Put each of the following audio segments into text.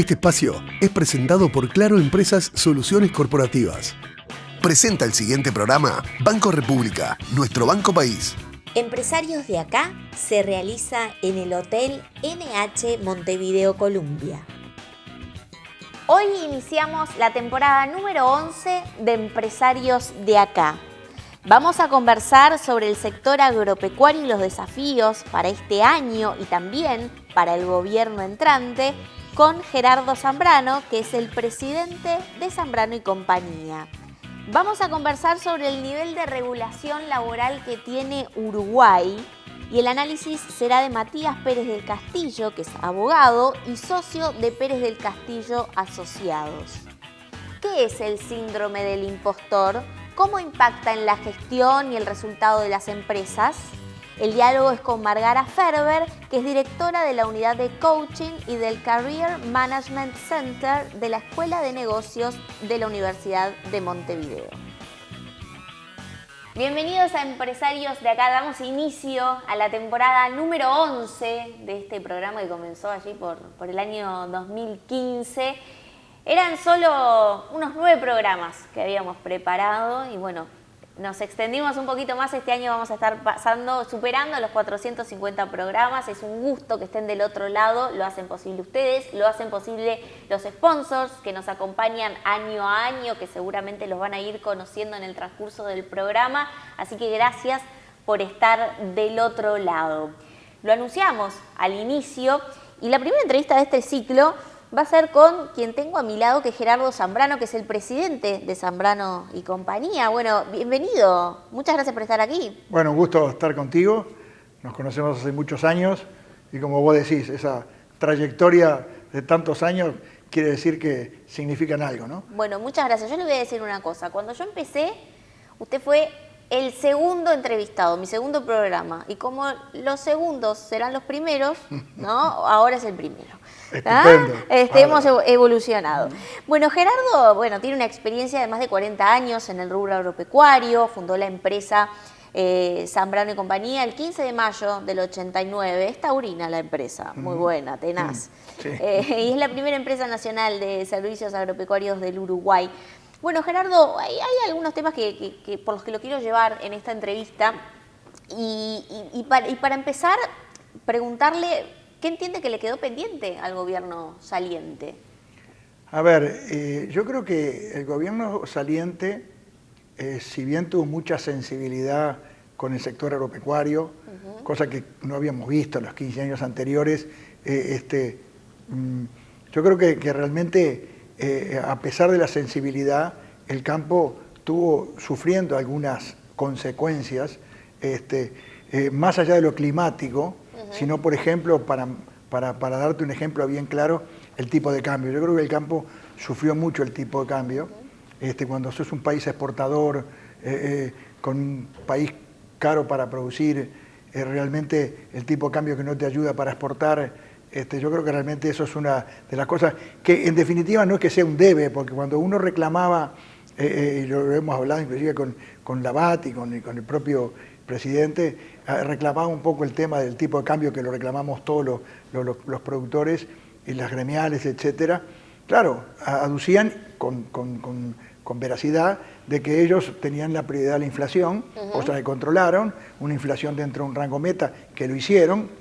Este espacio es presentado por Claro Empresas Soluciones Corporativas. Presenta el siguiente programa Banco República, nuestro banco país. Empresarios de acá se realiza en el Hotel NH Montevideo Columbia. Hoy iniciamos la temporada número 11 de Empresarios de acá. Vamos a conversar sobre el sector agropecuario y los desafíos para este año y también para el gobierno entrante con Gerardo Zambrano, que es el presidente de Zambrano y Compañía. Vamos a conversar sobre el nivel de regulación laboral que tiene Uruguay y el análisis será de Matías Pérez del Castillo, que es abogado y socio de Pérez del Castillo Asociados. ¿Qué es el síndrome del impostor? ¿Cómo impacta en la gestión y el resultado de las empresas? El diálogo es con Margara Ferber, que es directora de la unidad de coaching y del Career Management Center de la Escuela de Negocios de la Universidad de Montevideo. Bienvenidos a Empresarios de acá. Damos inicio a la temporada número 11 de este programa que comenzó allí por el año 2015. Eran solo unos 9 programas que habíamos preparado y bueno, nos extendimos un poquito más. Este año vamos a estar superando los 450 programas. Es un gusto que estén del otro lado. Lo hacen posible ustedes, lo hacen posible los sponsors que nos acompañan año a año, que seguramente los van a ir conociendo en el transcurso del programa. Así que gracias por estar del otro lado. Lo anunciamos al inicio y la primera entrevista de este ciclo va a ser con quien tengo a mi lado, que es Gerardo Zambrano, que es el presidente de Zambrano y Compañía. Bueno, bienvenido. Muchas gracias por estar aquí. Bueno, un gusto estar contigo. Nos conocemos hace muchos años y como vos decís, esa trayectoria de tantos años quiere decir que significan algo, ¿no? Bueno, muchas gracias. Yo le voy a decir una cosa. Cuando yo empecé, usted fue el segundo entrevistado, mi segundo programa. Y como los segundos serán los primeros, ¿no? Ahora es el primero. Estupendo. Hemos evolucionado. Bueno, Gerardo, tiene una experiencia de más de 40 años en el rubro agropecuario, fundó la empresa Zambrano y Compañía el 15 de mayo del 89. Es taurina la empresa, muy buena, tenaz. Sí. Y es la primera empresa nacional de servicios agropecuarios del Uruguay. Bueno, Gerardo, hay algunos temas por los que lo quiero llevar en esta entrevista y para empezar, preguntarle ¿qué entiende que le quedó pendiente al gobierno saliente? A ver, yo creo que el gobierno saliente, si bien tuvo mucha sensibilidad con el sector agropecuario, cosa que no habíamos visto en los 15 años anteriores, yo creo que realmente, a pesar de la sensibilidad, el campo estuvo sufriendo algunas consecuencias, más allá de lo climático, sino, por ejemplo, para darte un ejemplo bien claro, el tipo de cambio. Yo creo que el campo sufrió mucho el tipo de cambio. Cuando sos un país exportador, con un país caro para producir, realmente el tipo de cambio que no te ayuda para exportar, yo creo que realmente eso es una de las cosas que en definitiva no es que sea un debe, porque cuando uno reclamaba, y lo hemos hablado inclusive con Labat y con el propio presidente, reclamaba un poco el tema del tipo de cambio que lo reclamamos todos los productores y las gremiales, etcétera. Claro, aducían con veracidad de que ellos tenían la prioridad de la inflación, cosa que controlaron, una inflación dentro de un rango meta, que lo hicieron,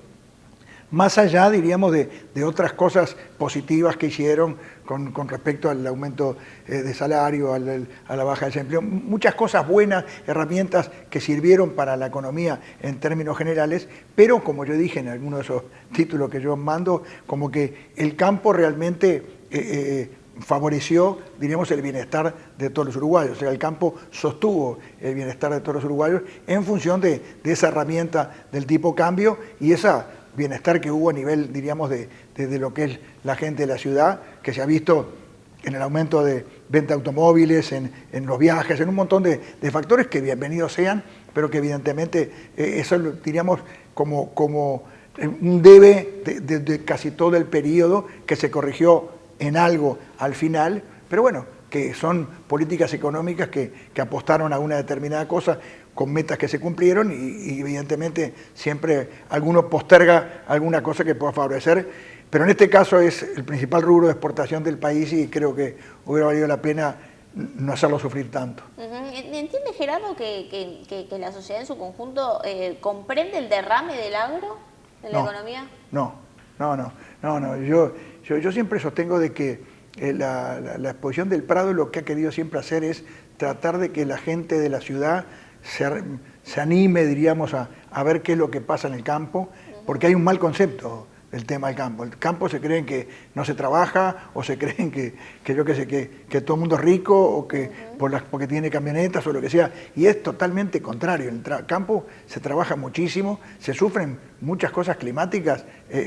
más allá, diríamos, de otras cosas positivas que hicieron con respecto al aumento de salario, a la baja de desempleo. Muchas cosas buenas, herramientas que sirvieron para la economía en términos generales, pero como yo dije en alguno de esos títulos que yo mando, como que el campo realmente favoreció, diríamos, el bienestar de todos los uruguayos. O sea, el campo sostuvo el bienestar de todos los uruguayos en función de esa herramienta del tipo cambio y esa bienestar que hubo a nivel, diríamos, de lo que es la gente de la ciudad, que se ha visto en el aumento de venta de automóviles, en los viajes, en un montón de factores que bienvenidos sean, pero que evidentemente eso diríamos como un debe de casi todo el periodo que se corrigió en algo al final, pero bueno, que son políticas económicas que apostaron a una determinada cosa con metas que se cumplieron y evidentemente siempre alguno posterga alguna cosa que pueda favorecer Pero en este caso es el principal rubro de exportación del país y creo que hubiera valido la pena no hacerlo sufrir tanto. ¿Entiende, Gerardo, que la sociedad en su conjunto comprende el derrame del agro en la economía? No. Yo siempre sostengo de que la exposición del Prado lo que ha querido siempre hacer es tratar de que la gente de la ciudad se anime, diríamos, a ver qué es lo que pasa en el campo, porque hay un mal concepto del tema del campo. El campo se creen que no se trabaja, o se creen que todo el mundo es rico, o que porque tiene camionetas o lo que sea, y es totalmente contrario. En el campo se trabaja muchísimo, se sufren muchas cosas climáticas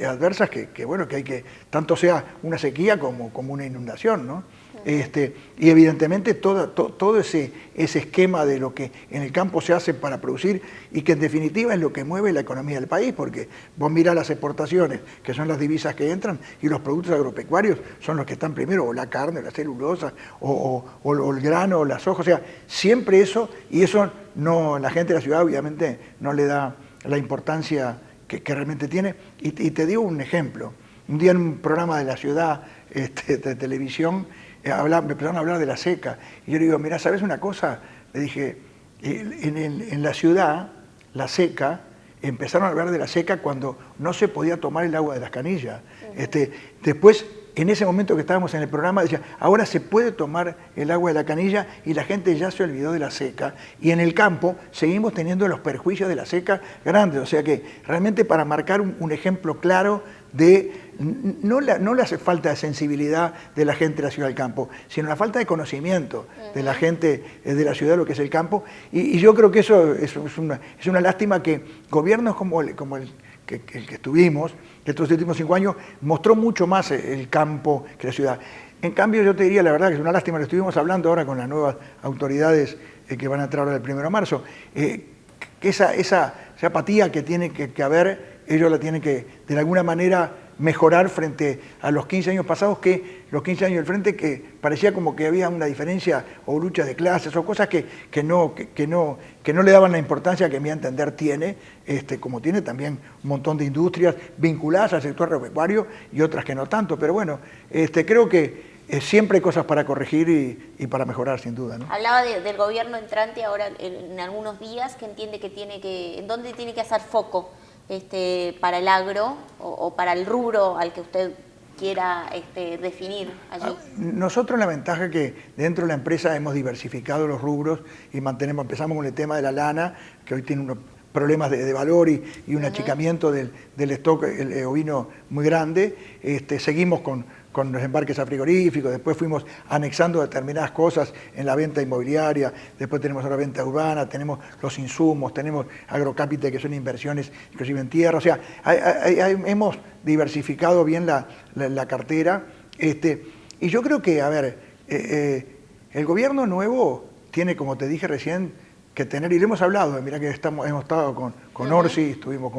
adversas que hay que, tanto sea una sequía como una inundación, ¿no? Y evidentemente todo ese esquema de lo que en el campo se hace para producir y que en definitiva es lo que mueve la economía del país, porque vos mirás las exportaciones, que son las divisas que entran, y los productos agropecuarios son los que están primero, o la carne, o la celulosa, o el grano, o las hojas, o sea, siempre eso, y eso no, la gente de la ciudad obviamente no le da la importancia que realmente tiene. Y te digo un ejemplo. Un día en un programa de la ciudad de televisión, me empezaron a hablar de la seca. Y yo le digo, mira, ¿sabes una cosa? Le dije, en la ciudad, la seca, empezaron a hablar de la seca cuando no se podía tomar el agua de las canillas. Después, en ese momento que estábamos en el programa, decía, ahora se puede tomar el agua de la canilla y la gente ya se olvidó de la seca. Y en el campo seguimos teniendo los perjuicios de la seca grandes. O sea que realmente para marcar un ejemplo claro de no le hace falta de sensibilidad de la gente de la ciudad del campo, sino la falta de conocimiento de la gente de la ciudad de lo que es el campo. Y yo creo que eso es una lástima que gobiernos como el que estuvimos estos últimos 5 años mostró mucho más el campo que la ciudad. En cambio, yo te diría la verdad que es una lástima, lo estuvimos hablando ahora con las nuevas autoridades que van a entrar ahora el 1 de marzo, que esa apatía que tiene que haber, ellos la tienen que, de alguna manera, mejorar frente a los 15 años pasados, que los 15 años del frente, que parecía como que había una diferencia o lucha de clases o cosas que no le daban la importancia que a mi entender tiene, como tiene también un montón de industrias vinculadas al sector agropecuario y otras que no tanto. Pero bueno, creo que siempre hay cosas para corregir y para mejorar, sin duda, ¿no? Hablaba del gobierno entrante ahora en algunos días, que entiende que en dónde tiene que hacer foco para el agro o para el rubro al que usted quiera definir allí. Nosotros la ventaja es que dentro de la empresa hemos diversificado los rubros y empezamos con el tema de la lana, que hoy tiene unos problemas de valor y un achicamiento del stock ovino muy grande. Seguimos con los embarques a frigoríficos, después fuimos anexando determinadas cosas en la venta inmobiliaria, después tenemos ahora venta urbana, tenemos los insumos, tenemos agrocápite, que son inversiones inclusive en tierra. O sea, hemos diversificado bien la cartera. Y yo creo que, a ver, el gobierno nuevo tiene, como te dije recién, que tener, y le hemos hablado, mira que hemos estado con Orsi, estuvimos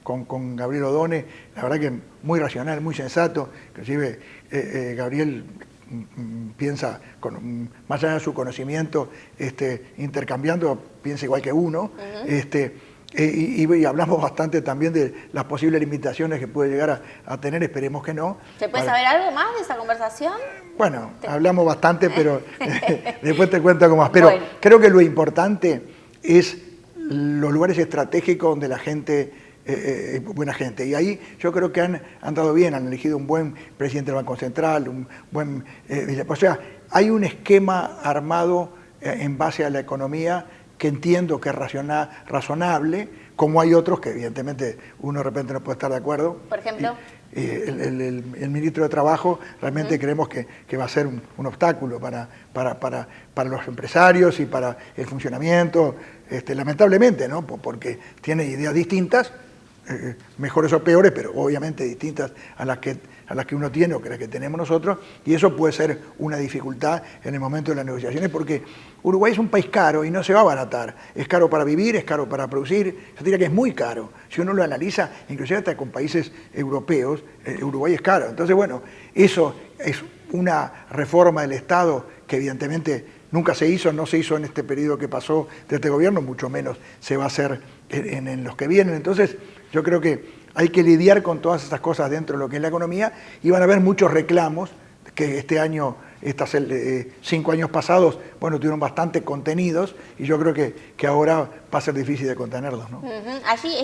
con Gabriel Odone, la verdad que muy racional, muy sensato, inclusive Gabriel piensa, más allá de su conocimiento, intercambiando, piensa igual que uno, y hablamos bastante también de las posibles limitaciones que puede llegar a tener, esperemos que no. ¿Se puede saber algo más de esa conversación? Bueno, hablamos bastante, pero después te cuento algo más. Pero creo que lo importante es los lugares estratégicos donde la gente, buena gente. Y ahí yo creo que han dado bien, han elegido un buen presidente del Banco Central, un buen... o sea, hay un esquema armado en base a la economía que entiendo que es razonable, como hay otros que evidentemente uno de repente no puede estar de acuerdo. Por ejemplo... El ministro de Trabajo realmente creemos que va a ser un obstáculo para los empresarios y para el funcionamiento, lamentablemente, ¿no? Porque tiene ideas distintas, mejores o peores, pero obviamente distintas a las que uno tiene o que las que tenemos nosotros, y eso puede ser una dificultad en el momento de las negociaciones, porque Uruguay es un país caro y no se va a abaratar. Es caro para vivir, es caro para producir, yo diría que es muy caro. Si uno lo analiza, inclusive hasta con países europeos, Uruguay es caro. Entonces, bueno, eso es una reforma del Estado que evidentemente nunca se hizo, no se hizo en este periodo que pasó de este gobierno, mucho menos se va a hacer en los que vienen. Entonces, yo creo que hay que lidiar con todas estas cosas dentro de lo que es la economía y van a haber muchos reclamos que este año, 5 años pasados, bueno, tuvieron bastante contenidos y yo creo que ahora va a ser difícil de contenerlos, ¿no? Allí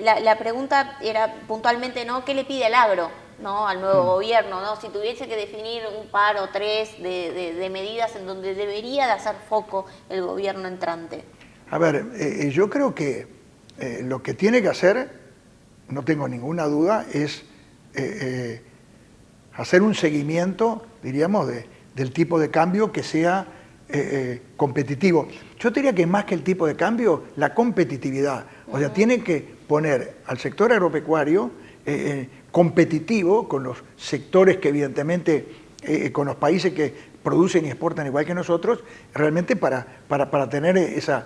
la pregunta era puntualmente, ¿no? ¿Qué le pide el agro, ¿no? Al nuevo gobierno, ¿no? Si tuviese que definir un par o tres de medidas en donde debería de hacer foco el gobierno entrante. A ver, yo creo que lo que tiene que hacer, no tengo ninguna duda, es hacer un seguimiento, diríamos, del tipo de cambio que sea competitivo. Yo diría que más que el tipo de cambio, la competitividad. O sea, tiene que poner al sector agropecuario competitivo con los sectores que evidentemente, con los países que producen y exportan igual que nosotros, realmente para tener esa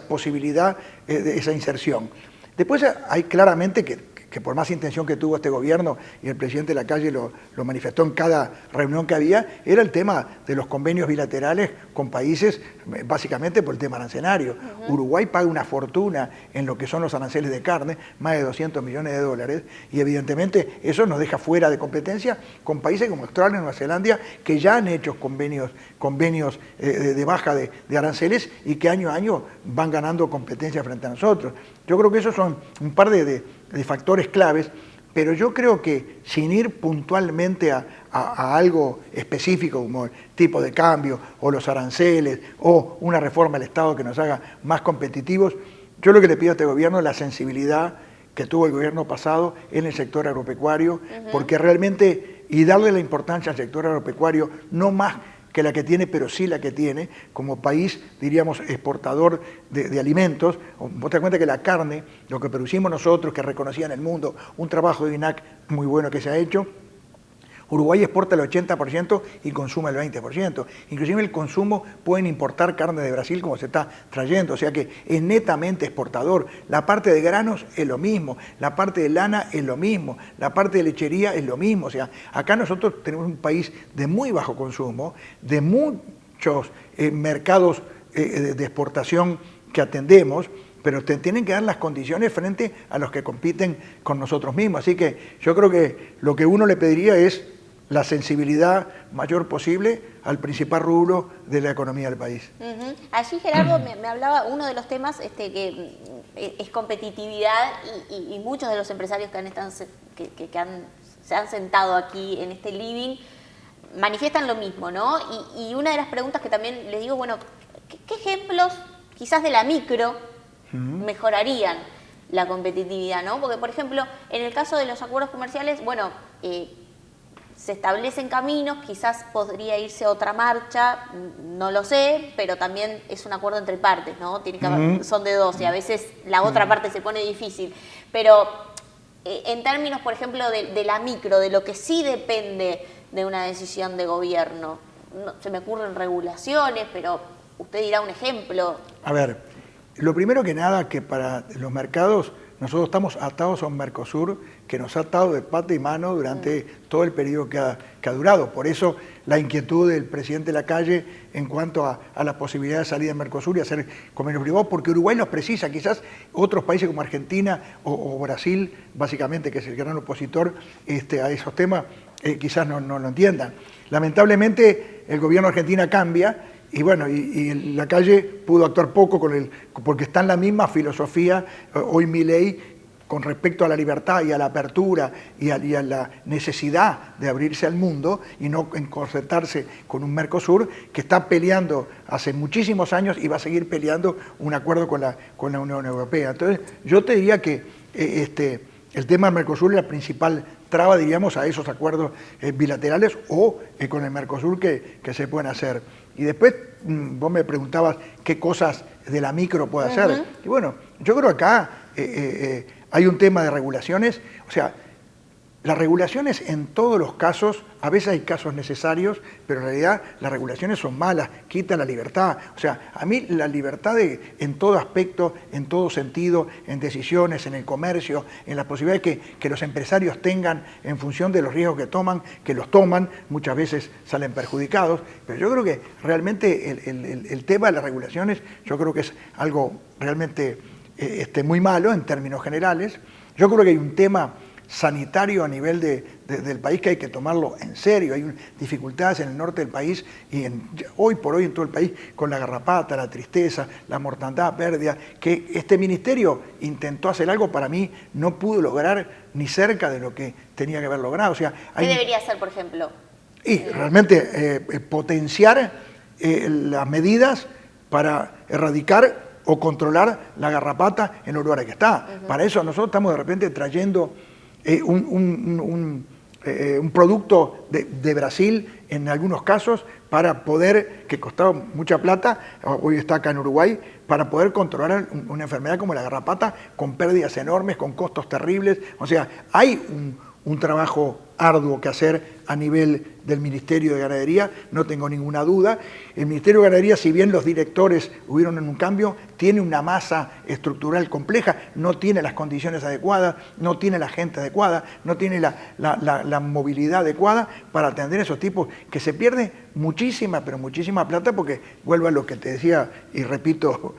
posibilidad, esa inserción. Después hay claramente que por más intención que tuvo este gobierno, y el presidente Lacalle lo manifestó en cada reunión que había, era el tema de los convenios bilaterales con países, básicamente por el tema arancelario. Uruguay paga una fortuna en lo que son los aranceles de carne, más de 200 millones de dólares, y evidentemente eso nos deja fuera de competencia con países como Australia y Nueva Zelanda, que ya han hecho convenios de baja de aranceles y que año a año van ganando competencia frente a nosotros. Yo creo que esos son un par de factores claves, pero yo creo que sin ir puntualmente a algo específico como el tipo de cambio o los aranceles o una reforma del Estado que nos haga más competitivos, yo lo que le pido a este gobierno es la sensibilidad que tuvo el gobierno pasado en el sector agropecuario, porque realmente, y darle la importancia al sector agropecuario, no más que la que tiene, pero sí la que tiene, como país, diríamos, exportador de alimentos. Vos te das cuenta que la carne, lo que producimos nosotros, que reconocía en el mundo, un trabajo de INAC muy bueno que se ha hecho, Uruguay exporta el 80% y consume el 20%. Inclusive el consumo pueden importar carne de Brasil como se está trayendo, o sea que es netamente exportador. La parte de granos es lo mismo, la parte de lana es lo mismo, la parte de lechería es lo mismo. O sea, acá nosotros tenemos un país de muy bajo consumo, de muchos mercados de exportación que atendemos, pero te tienen que dar las condiciones frente a los que compiten con nosotros mismos. Así que yo creo que lo que uno le pediría es la sensibilidad mayor posible al principal rubro de la economía del país. Allí Gerardo me hablaba, uno de los temas que es competitividad y muchos de los empresarios se han sentado aquí en este living manifiestan lo mismo, ¿no? Y una de las preguntas que también les digo, bueno, ¿qué ejemplos quizás de la micro mejorarían la competitividad, ¿no? Porque, por ejemplo, en el caso de los acuerdos comerciales, bueno, se establecen caminos, quizás podría irse otra marcha, no lo sé, pero también es un acuerdo entre partes, ¿no? Tiene que haber, son de dos y a veces la otra parte se pone difícil. Pero en términos, por ejemplo, de la micro, de lo que sí depende de una decisión de gobierno, se me ocurren regulaciones, pero usted dirá un ejemplo. A ver, lo primero que nada, que para los mercados nosotros estamos atados a un Mercosur que nos ha atado de pata y mano durante todo el periodo que ha durado. Por eso la inquietud del presidente Lacalle en cuanto a la posibilidad de salir del Mercosur y hacer convenios privados, porque Uruguay los precisa. Quizás otros países como Argentina o Brasil, básicamente, que es el gran opositor a esos temas, quizás no lo entiendan. Lamentablemente el gobierno argentino cambia. Y bueno, y Lacalle pudo actuar poco porque está en la misma filosofía hoy Milei con respecto a la libertad y a la apertura y a la necesidad de abrirse al mundo y no encorsetarse con un Mercosur que está peleando hace muchísimos años y va a seguir peleando un acuerdo con la Unión Europea. Entonces yo te diría que el tema del Mercosur es la principal traba, diríamos, a esos acuerdos bilaterales o con el Mercosur que se pueden hacer. Y después vos me preguntabas qué cosas de la micro puede hacer. Y bueno, yo creo que acá hay un tema de regulaciones. O sea, las regulaciones en todos los casos, a veces hay casos necesarios, pero en realidad las regulaciones son malas, quitan la libertad. O sea, a mí la libertad en todo aspecto, en todo sentido, en decisiones, en el comercio, en las posibilidades que los empresarios tengan en función de los riesgos que los toman, muchas veces salen perjudicados. Pero yo creo que realmente el tema de las regulaciones, yo creo que es algo realmente muy malo en términos generales. Yo creo que hay un tema sanitario a nivel del país que hay que tomarlo en serio. Hay dificultades en el norte del país y hoy por hoy en todo el país con la garrapata, la tristeza, la mortandad, pérdida, que este ministerio intentó hacer algo, para mí no pudo lograr ni cerca de lo que tenía que haber logrado. O sea, ¿qué debería hacer, por ejemplo? Y realmente potenciar las medidas para erradicar o controlar la garrapata en los lugares que está. Para eso nosotros estamos de repente trayendo un producto de Brasil en algunos casos para poder, que costaba mucha plata, hoy está acá en Uruguay, para poder controlar una enfermedad como la garrapata con pérdidas enormes, con costos terribles. O sea, hay un trabajo arduo que hacer a nivel del Ministerio de Ganadería, no tengo ninguna duda. El Ministerio de Ganadería, si bien los directores hubieron un cambio, tiene una masa estructural compleja, no tiene las condiciones adecuadas, no tiene la gente adecuada, no tiene la movilidad adecuada para atender a esos tipos, que se pierde muchísima, pero muchísima plata, porque vuelvo a lo que te decía y repito,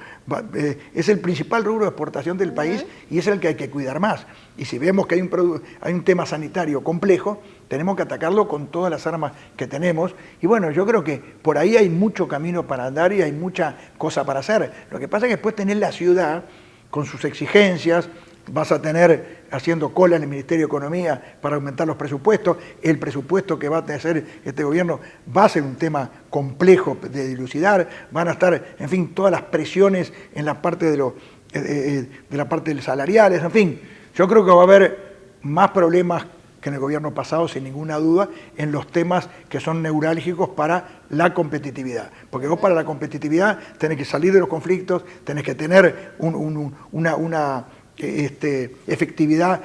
es el principal rubro de exportación del país y es el que hay que cuidar más. Y si vemos que hay un tema sanitario complejo, tenemos que atacarlo con todas las armas que tenemos. Y bueno, yo creo que por ahí hay mucho camino para andar y hay mucha cosa para hacer. Lo que pasa es que después tenés la ciudad con sus exigencias, vas a tener haciendo cola en el Ministerio de Economía para aumentar los presupuestos. El presupuesto que va a hacer este gobierno va a ser un tema complejo de dilucidar. Van a estar, en fin, todas las presiones en la parte de la parte salariales, en fin. Yo creo que va a haber más problemas que en el gobierno pasado, sin ninguna duda, en los temas que son neurálgicos para la competitividad. Porque vos para la competitividad tenés que salir de los conflictos, tenés que tener una efectividad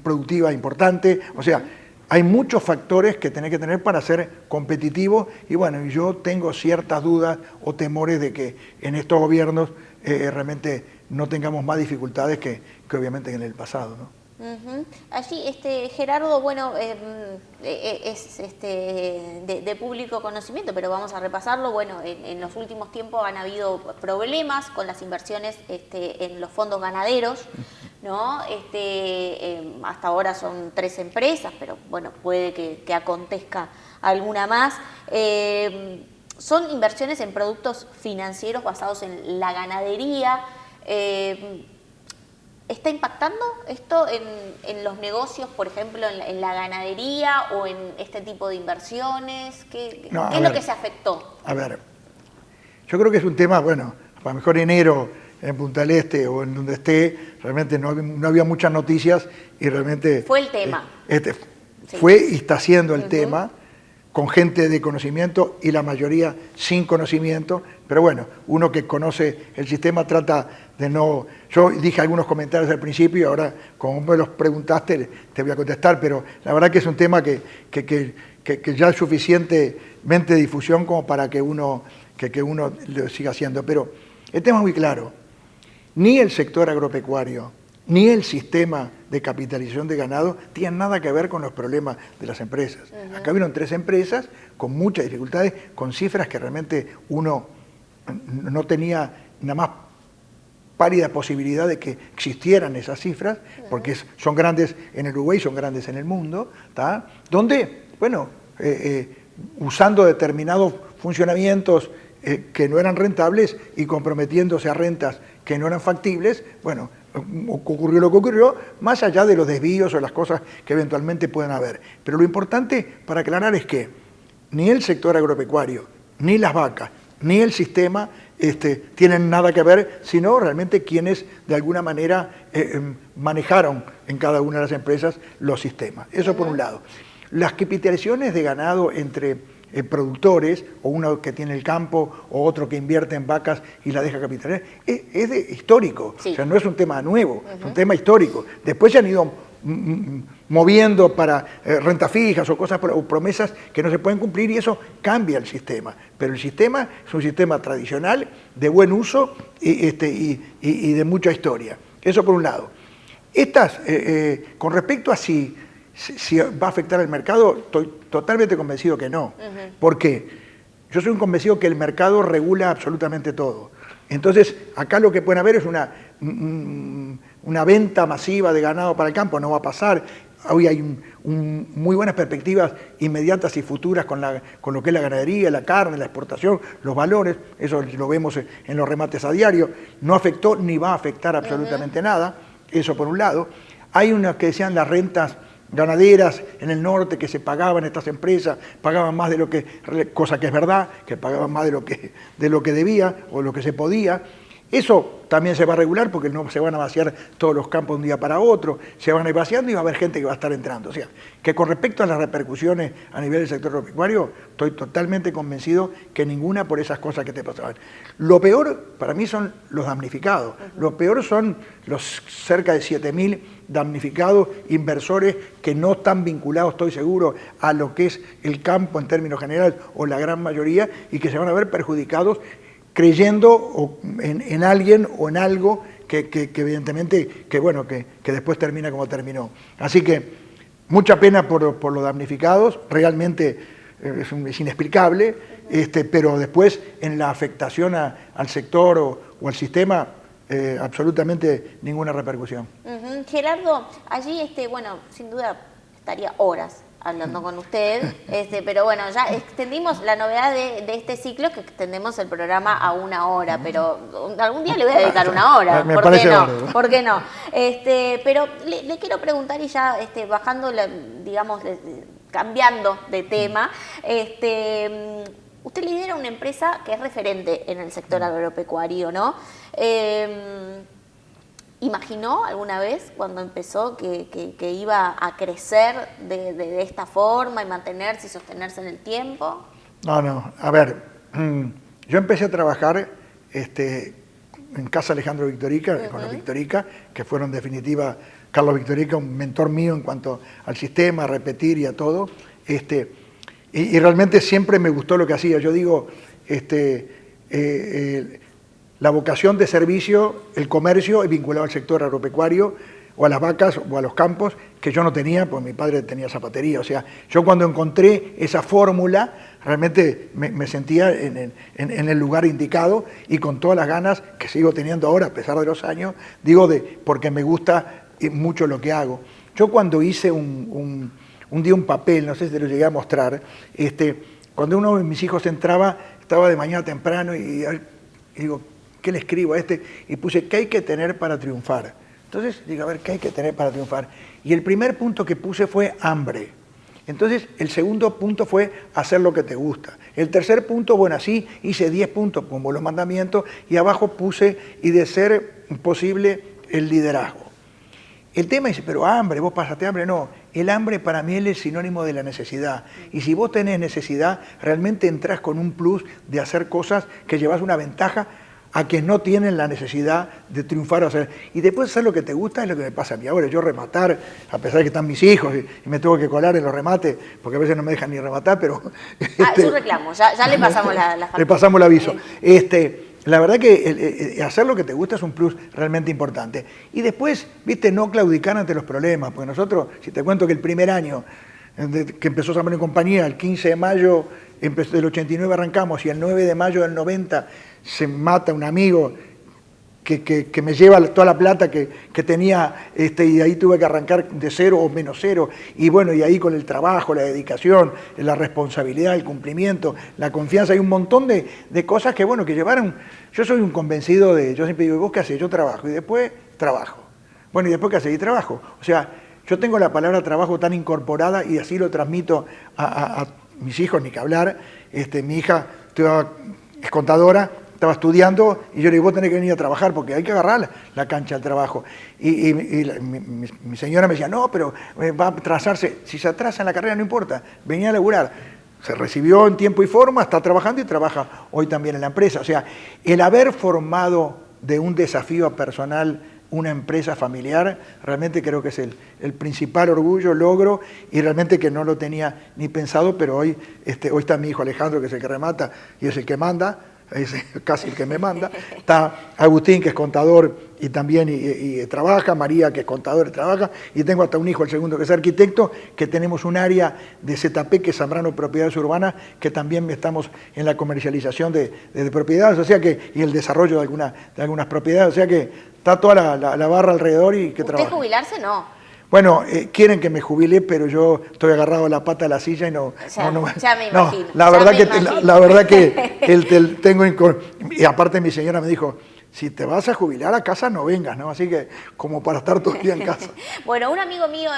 productiva importante. O sea, hay muchos factores que tenés que tener para ser competitivo y bueno, yo tengo ciertas dudas o temores de que en estos gobiernos realmente no tengamos más dificultades que obviamente en el pasado, ¿no? Allí, Gerardo, bueno, es de público conocimiento, pero vamos a repasarlo. Bueno, en los últimos tiempos han habido problemas con las inversiones en los fondos ganaderos, ¿no? Hasta ahora son 3 empresas, pero bueno, puede que acontezca alguna más. Son inversiones en productos financieros basados en la ganadería. ¿Está impactando esto en los negocios, por ejemplo, en la ganadería o en este tipo de inversiones? ¿Qué es lo que se afectó? A ver, yo creo que es un tema, bueno, a lo mejor enero en Punta del Este o en donde esté, realmente no había muchas noticias y realmente... Fue el tema. Sí. Fue y está siendo el tema, con gente de conocimiento y la mayoría sin conocimiento, pero bueno, uno que conoce el sistema trata de no... Yo dije algunos comentarios al principio y ahora, como me los preguntaste, te voy a contestar, pero la verdad que es un tema que ya es suficientemente difusión como para que uno lo siga haciendo. Pero el tema es muy claro, ni el sector agropecuario, ni el sistema de capitalización de ganado tienen nada que ver con los problemas de las empresas. Acá vieron 3 empresas con muchas dificultades, con cifras que realmente uno no tenía nada más pálida posibilidad de que existieran esas cifras, porque son grandes en el Uruguay, son grandes en el mundo, ¿tá? Donde, bueno, usando determinados funcionamientos que no eran rentables y comprometiéndose a rentas que no eran factibles, bueno, ocurrió lo que ocurrió, más allá de los desvíos o las cosas que eventualmente puedan haber. Pero lo importante para aclarar es que ni el sector agropecuario, ni las vacas, ni el sistema tienen nada que ver, sino realmente quienes de alguna manera manejaron en cada una de las empresas los sistemas. Eso por un lado. Las capitalizaciones de ganado entre productores, o uno que tiene el campo, o otro que invierte en vacas y la deja capitalizar, es histórico. Sí. O sea, no es un tema nuevo, es un tema histórico. Después se han ido moviendo para rentas fijas o cosas o promesas que no se pueden cumplir y eso cambia el sistema. Pero el sistema es un sistema tradicional, de buen uso y de mucha historia. Eso por un lado. Con respecto a si va a afectar al mercado, estoy totalmente convencido que no. ¿Por qué? Yo soy un convencido que el mercado regula absolutamente todo. Entonces, acá lo que pueden haber es una venta masiva de ganado para el campo, no va a pasar. Hoy hay muy buenas perspectivas inmediatas y futuras con lo que es la ganadería, la carne, la exportación, los valores, eso lo vemos en los remates a diario. No afectó ni va a afectar absolutamente nada, eso por un lado. Hay unas que decían las rentas ganaderas en el norte que se pagaban, estas empresas pagaban más de lo que, cosa que es verdad, que pagaban más de lo que debía o lo que se podía. Eso también se va a regular porque no se van a vaciar todos los campos de un día para otro, se van a ir vaciando y va a haber gente que va a estar entrando. O sea, que con respecto a las repercusiones a nivel del sector agropecuario, estoy totalmente convencido que ninguna por esas cosas que te pasaban. Lo peor para mí son los damnificados, lo peor son los cerca de 7.000 damnificados, inversores que no están vinculados, estoy seguro, a lo que es el campo en términos generales, o la gran mayoría, y que se van a ver perjudicados creyendo en alguien o en algo que evidentemente, que después termina como terminó. Así que mucha pena por los damnificados, realmente es inexplicable, pero después en la afectación al sector o al sistema, absolutamente ninguna repercusión. Gerardo, allí, sin duda estaría horas hablando con usted, pero bueno, ya extendimos la novedad de este ciclo, que extendemos el programa a 1 hora, pero algún día le voy a dedicar 1 hora, ¿por qué no? Pero le quiero preguntar, y ya bajando, digamos, cambiando de tema, usted lidera una empresa que es referente en el sector agropecuario, ¿no? ¿Imaginó alguna vez cuando empezó que iba a crecer de esta forma y mantenerse y sostenerse en el tiempo? No, a ver, yo empecé a trabajar en Casa Alejandro Victorica, con la Victorica, que fueron en definitiva Carlos Victorica, un mentor mío en cuanto al sistema, a repetir y a todo, y realmente siempre me gustó lo que hacía. Yo digo, la vocación de servicio, el comercio es vinculado al sector agropecuario o a las vacas o a los campos, que yo no tenía, pues mi padre tenía zapatería. O sea, yo cuando encontré esa fórmula, realmente me sentía en el lugar indicado y con todas las ganas que sigo teniendo ahora, a pesar de los años, porque me gusta mucho lo que hago. Yo cuando hice un día un papel, no sé si te lo llegué a mostrar, cuando uno de mis hijos entraba, estaba de mañana temprano y digo, ¿qué le escribo a este? Y puse, ¿qué hay que tener para triunfar? Entonces, digo, a ver, ¿qué hay que tener para triunfar? Y el primer punto que puse fue hambre. Entonces, el segundo punto fue hacer lo que te gusta. El tercer punto, bueno, así hice 10 puntos como los mandamientos, y abajo puse, y de ser posible, el liderazgo. El tema dice, pero hambre, vos pasaste hambre. No, el hambre para mí es sinónimo de la necesidad. Y si vos tenés necesidad, realmente entrás con un plus de hacer cosas que llevas una ventaja a que no tienen la necesidad de triunfar o hacer. Y después hacer lo que te gusta es lo que me pasa a mí ahora. Yo rematar, a pesar de que están mis hijos y me tengo que colar en los remates, porque a veces no me dejan ni rematar, pero... es un reclamo, ya le pasamos la factura. Le pasamos el aviso. La verdad que hacer lo que te gusta es un plus realmente importante. Y después, no claudicar ante los problemas, porque nosotros, si te cuento que el primer año que empezó San Marino y Compañía, el 15 de mayo del 89 arrancamos, y el 9 de mayo del 90 se mata un amigo que me lleva toda la plata que tenía, y ahí tuve que arrancar de 0 o menos 0, y bueno, y ahí con el trabajo, la dedicación, la responsabilidad, el cumplimiento, la confianza, hay un montón de cosas que, bueno, que llevaron. Yo soy un convencido yo siempre digo, ¿vos qué hacés? Yo trabajo, y después trabajo. Bueno, y después ¿qué hacés? Y trabajo. O sea, yo tengo la palabra trabajo tan incorporada, y así lo transmito a mis hijos, ni que hablar. Mi hija es contadora, estaba estudiando, y yo le digo, vos tenés que venir a trabajar porque hay que agarrar la cancha del trabajo. Y mi señora me decía, no, pero va a atrasarse. Si se atrasa en la carrera no importa, venía a laburar. Se recibió en tiempo y forma, está trabajando y trabaja hoy también en la empresa. O sea, el haber formado de un desafío personal una empresa familiar, realmente creo que es el principal orgullo, logro, y realmente que no lo tenía ni pensado, pero hoy está mi hijo Alejandro, que es el que remata y es el que manda. es casi el que me manda. Está Agustín, que es contador y también y trabaja, María, que es contadora y trabaja, y tengo hasta un hijo, el segundo, que es arquitecto, que tenemos un área de ZP, que es Zambrano Propiedades Urbanas, que también estamos en la comercialización de propiedades, o sea que, y el desarrollo de algunas propiedades, o sea que está toda la barra alrededor y que trabaja. ¿Usted jubilarse? No. Bueno, quieren que me jubile, pero yo estoy agarrado a la pata de la silla y no... Ya me imagino. La verdad que tengo... Y aparte mi señora me dijo, si te vas a jubilar a casa no vengas, ¿no? Así que como para estar todo el día en casa. Bueno, un amigo mío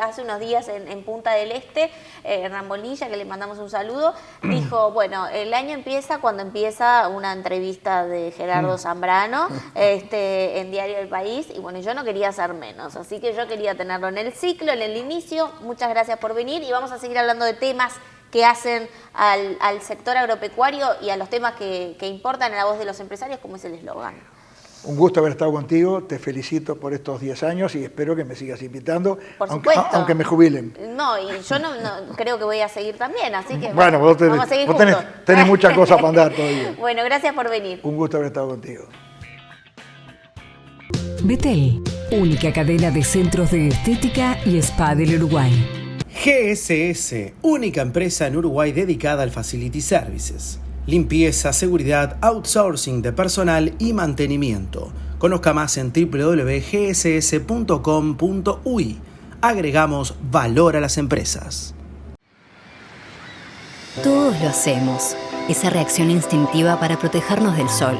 hace unos días en Punta del Este, Hernán Bonilla, que le mandamos un saludo, dijo, bueno, el año empieza cuando empieza una entrevista de Gerardo Zambrano en Diario del País, y bueno, yo no quería hacer menos, así que yo quería tenerlo en el ciclo, en el inicio. Muchas gracias por venir y vamos a seguir hablando de temas que hacen al sector agropecuario y a los temas que importan en la voz de los empresarios, como es el eslogan. Un gusto haber estado contigo, te felicito por estos 10 años y espero que me sigas invitando, aunque me jubilen. No, y yo no creo que voy a seguir también, así que bueno, vos tenés muchas cosas para andar todavía. Bueno, gracias por venir. Un gusto haber estado contigo. Betel, única cadena de centros de estética y spa del Uruguay. GSS, única empresa en Uruguay dedicada al Facility Services. Limpieza, seguridad, outsourcing de personal y mantenimiento. Conozca más en www.gss.com.uy. Agregamos valor a las empresas. Todos lo hacemos, esa reacción instintiva para protegernos del sol.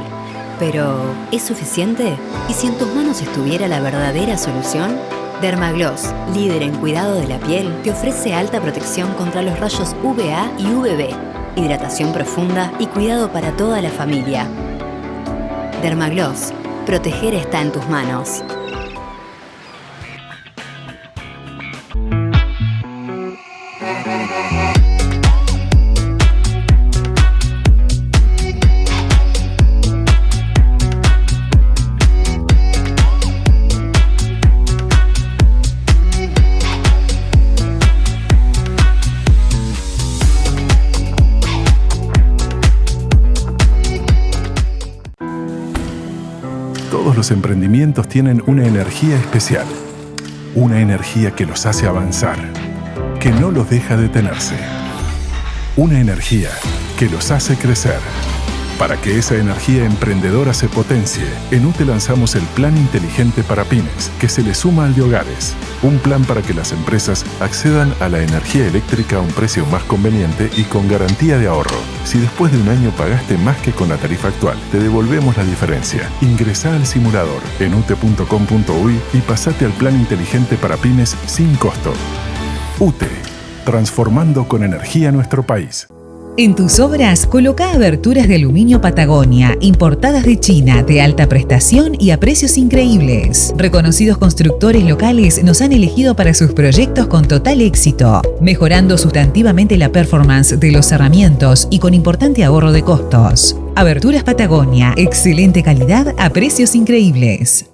Pero, ¿es suficiente? ¿Y si en tus manos estuviera la verdadera solución? Dermagloss, líder en cuidado de la piel, te ofrece alta protección contra los rayos UVA y UVB, hidratación profunda y cuidado para toda la familia. Dermagloss, proteger está en tus manos. Todos los emprendimientos tienen una energía especial, una energía que los hace avanzar, que no los deja detenerse, una energía que los hace crecer. Para que esa energía emprendedora se potencie, en UTE lanzamos el Plan Inteligente para Pymes, que se le suma al de hogares. Un plan para que las empresas accedan a la energía eléctrica a un precio más conveniente y con garantía de ahorro. Si después de un año pagaste más que con la tarifa actual, te devolvemos la diferencia. Ingresá al simulador en ute.com.uy y pasate al Plan Inteligente para Pymes sin costo. UTE, transformando con energía nuestro país. En tus obras, coloca aberturas de aluminio Patagonia, importadas de China, de alta prestación y a precios increíbles. Reconocidos constructores locales nos han elegido para sus proyectos con total éxito, mejorando sustantivamente la performance de los cerramientos y con importante ahorro de costos. Aberturas Patagonia, excelente calidad a precios increíbles.